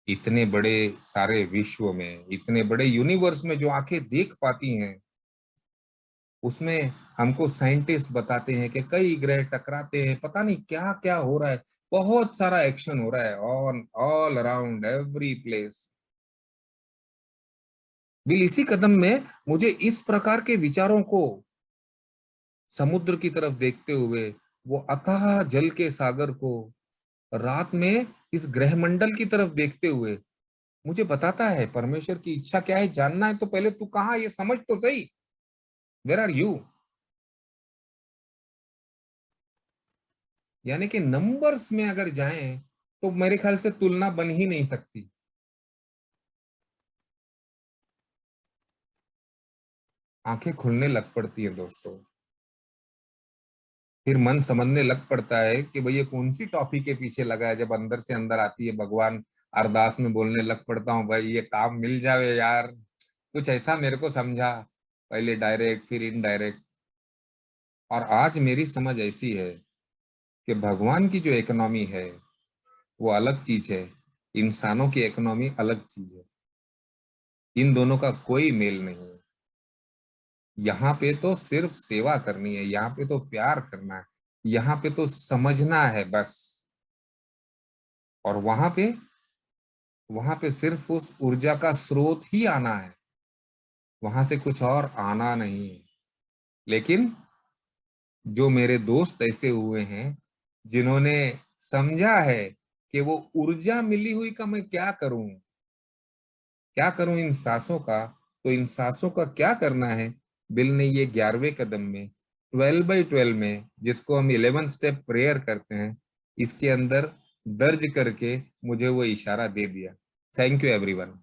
Speaker 1: इतने बड़े सारे विश्व में, इतने बड़े यूनिवर्स में जो आंखें देख पाती हैं, उसमें हमको साइंटिस्ट बताते हैं कि कई ग्रह टकराते हैं, पता नहीं क्या क्या हो रहा है, बहुत सारा एक्शन हो रहा है on all around every place. Bill इसी कदम में मुझे इस प्रकार के विचारों को समुद्र की तरफ देखते हुए, वो अथाह जल के सागर को रात में इस ग्रह मंडल की तरफ देखते हुए मुझे बताता है परमेश्वर की इच्छा क्या है। जानना है तो पहले तू कहाँ, ये समझ तो सही, वेयर आर यू। यानी कि नंबर्स में अगर जाएं तो मेरे ख्याल से तुलना बन ही नहीं सकती। आंखें खुलने लग पड़ती है दोस्तों, फिर मन समझने लग पड़ता है कि भाई ये कौन सी टॉफी के पीछे लगा है। जब अंदर से अंदर आती है भगवान, अरदास में बोलने लग पड़ता हूँ, भाई ये काम मिल जावे यार, कुछ ऐसा मेरे को समझा, पहले डायरेक्ट फिर इनडायरेक्ट। और आज मेरी समझ ऐसी है कि भगवान की जो इकोनॉमी है वो अलग चीज है, इंसानों की इकोनॉमी अलग चीज है। इन दोनों का कोई मेल नहीं है। यहाँ पे तो सिर्फ सेवा करनी है, यहाँ पे तो प्यार करना है, यहाँ पे तो समझना है बस। और वहां पे सिर्फ उस ऊर्जा का स्रोत ही आना है, वहां से कुछ और आना नहीं है। लेकिन जो मेरे दोस्त ऐसे हुए हैं जिन्होंने समझा है कि वो ऊर्जा मिली हुई का मैं क्या करूं, क्या करूं इन सांसों का, तो इन सांसों का क्या करना है। बिल ने ये 11वें कदम में 12/12 में, जिसको हम 11 स्टेप प्रेयर करते हैं, इसके अंदर दर्ज करके मुझे वो इशारा दे दिया। Thank you everyone.